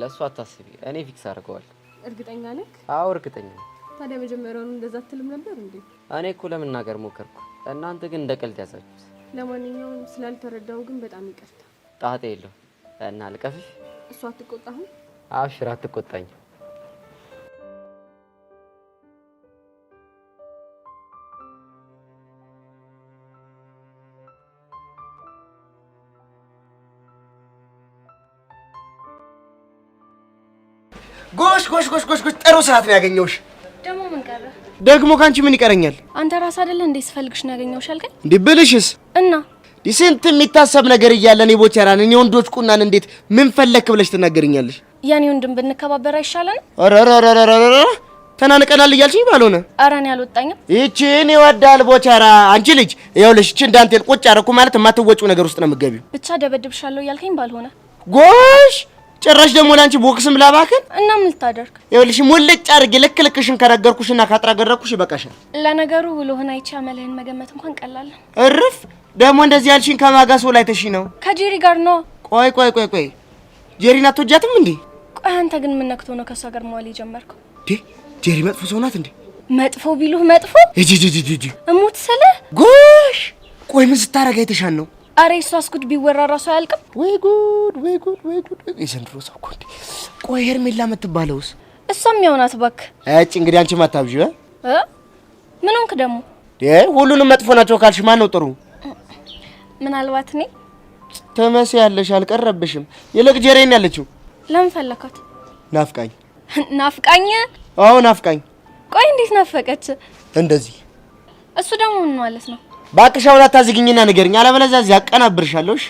ለሷ አታስቢ፣ እኔ ፊክስ አድርገዋለሁ። እርግጠኛ ነህ? አዎ እርግጠኛ ነኝ። ታዲያ መጀመሪያውን እንደዛ አትልም ነበር እንዴ? እኔ እኮ ለመናገር ሞከርኩ፣ እናንተ ግን እንደ ቀልድ ያዛችሁት። ለማንኛውም ስላልተረዳው ግን በጣም ይቅርታ። ጣጣ የለውም። እና ልቀፍሽ? እሷ አትቆጣህም? አብሽር፣ አትቆጣኝ። ጎሽ ጥሩ ሰዓት ነው ያገኘሁሽ። ደግሞ ምን ቀረ? ደግሞ ካንቺ ምን ይቀረኛል? አንተ ራስ አይደለ እንዴ ስፈልግሽ ነው ያገኘሁሽ አልከኝ? እንዴ ብልሽስ? እና ስንት የሚታሰብ ነገር እያለ እኔ ቦቸራን እኔ ወንዶች ቁናን እንዴት ምን ፈለክ ብለሽ ትናገርኛለሽ? ያኔ ወንድም ብንከባበር አይሻለንም? አረረረረረረ ተናንቀናል እያልሽኝ ባልሆነ። ኧረ እኔ አልወጣኝም። ይቺን ይወዳል ቦቸራ። አንቺ ልጅ ይኸውልሽ እቺን ዳንቴል ቁጭ አደረኩ ማለት የማትወጪው ነገር ውስጥ ነው የምትገቢው። ብቻ ደበድብሻለሁ እያልከኝ ባልሆነ። ጎሽ ጭራሽ ደግሞ ላንቺ ቦክስም ላባከን እና ምን ልታደርግ? ይኸውልሽ ሙልጭ አድርጌ ልክልክሽን ከረገርኩሽና ካጥራገረኩሽ ይበቃሻል። ለነገሩ ውሎህን አይቼ አመልህን መገመት እንኳን ቀላል ነው። እርፍ ደግሞ እንደዚህ ያልሽኝ ከማጋሶ ላይ ተሺ ነው? ከጄሪ ጋር ነው። ቆይ ጄሪን አትወጃትም እንዴ? ቆይ አንተ ግን ምን ነክቶ ነው ከሷ ጋር መዋል የጀመርከው? ጄሪ መጥፎ ሰው ናት እንዴ? መጥፎ ቢሉህ መጥፎ እጂ እሙት ስለ ጎሽ ቆይ ምን ስታረጋ የተሻል ነው? አሬ እሷ እስኩት ቢወራ ራሱ አያልቅም። ወይ ጉድ የዘንድሮ ሰው እኮ እንዴ! ቆይ ሄርሜላ የምትባለውስ? እሷም ያው ናት እባክህ። እጭ እንግዲህ አንቺ ማታብጂ ምን ሆንክ ደግሞ? ሁሉንም መጥፎ ናቸው ካልሽ ማን ነው ጥሩ? ምናልባት እኔ ተመሲያለሽ አልቀረብሽም። ይልቅ ጄሪን ያለችው ለምን ፈለካት? ናፍቃኝ። አዎ ናፍቃኝ። ቆይ እንዴት ናፈቀች? እንደዚህ። እሱ ደግሞ ምን ማለት ነው? ባክሽ አሁን አታዝግኝና ንገሪኝ፣ አለበለዚያ እዚህ አቀናብርሻለሽ።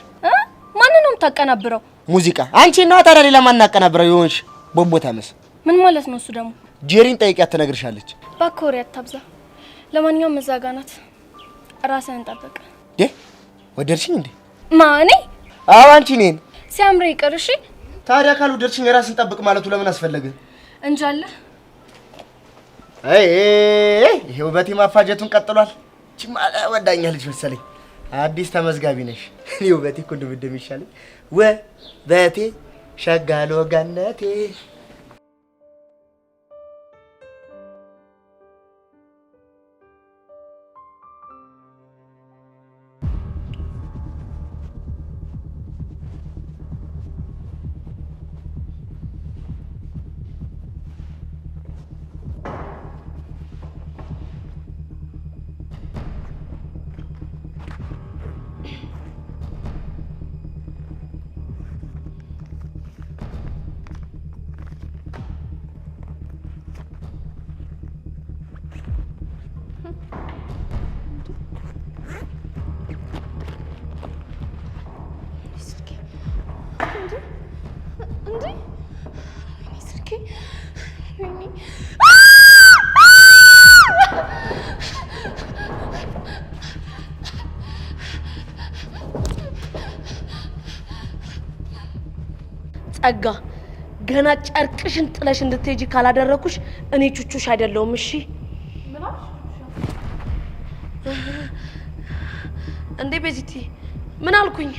ማን ነው የምታቀናብረው? ሙዚቃ አንቺ ነው ታዲያ ሌላ ማን አቀናብረው ይሆንሽ? ቦቦታ መስ ምን ማለት ነው? እሱ ደግሞ ጄሪን ጠይቂያት ትነግርሻለች። ባኮሪ አታብዛ። ለማንኛውም እዛ ጋ ናት። ራስህን ጠብቅ። ወደድሽኝ እንዴ? ማኔ? አዎ አንቺ ነኝ። ሲያምር ይቅር። እሺ ታዲያ ካልወደድሽኝ ራስን ጠብቅ ማለቱ ለምን አስፈለገ? እንጃለ። ይሄ ውበቴ ማፋጀቱን ቀጥሏል። እቺ ወዳኛለች መሰለኝ። አዲስ ተመዝጋቢ ነሽ። እኔ ውበቴ እኮ እንደምደም ይሻለኝ። ውበቴ ሸጋሎ ገነቴ ጸጋ ገና ጨርቅሽን ጥለሽ እንድትሄጂ ካላደረኩሽ እኔ ቹቹሽ አይደለሁም። እሺ እንዴ ቤዚቲ ምን አልኩኝ?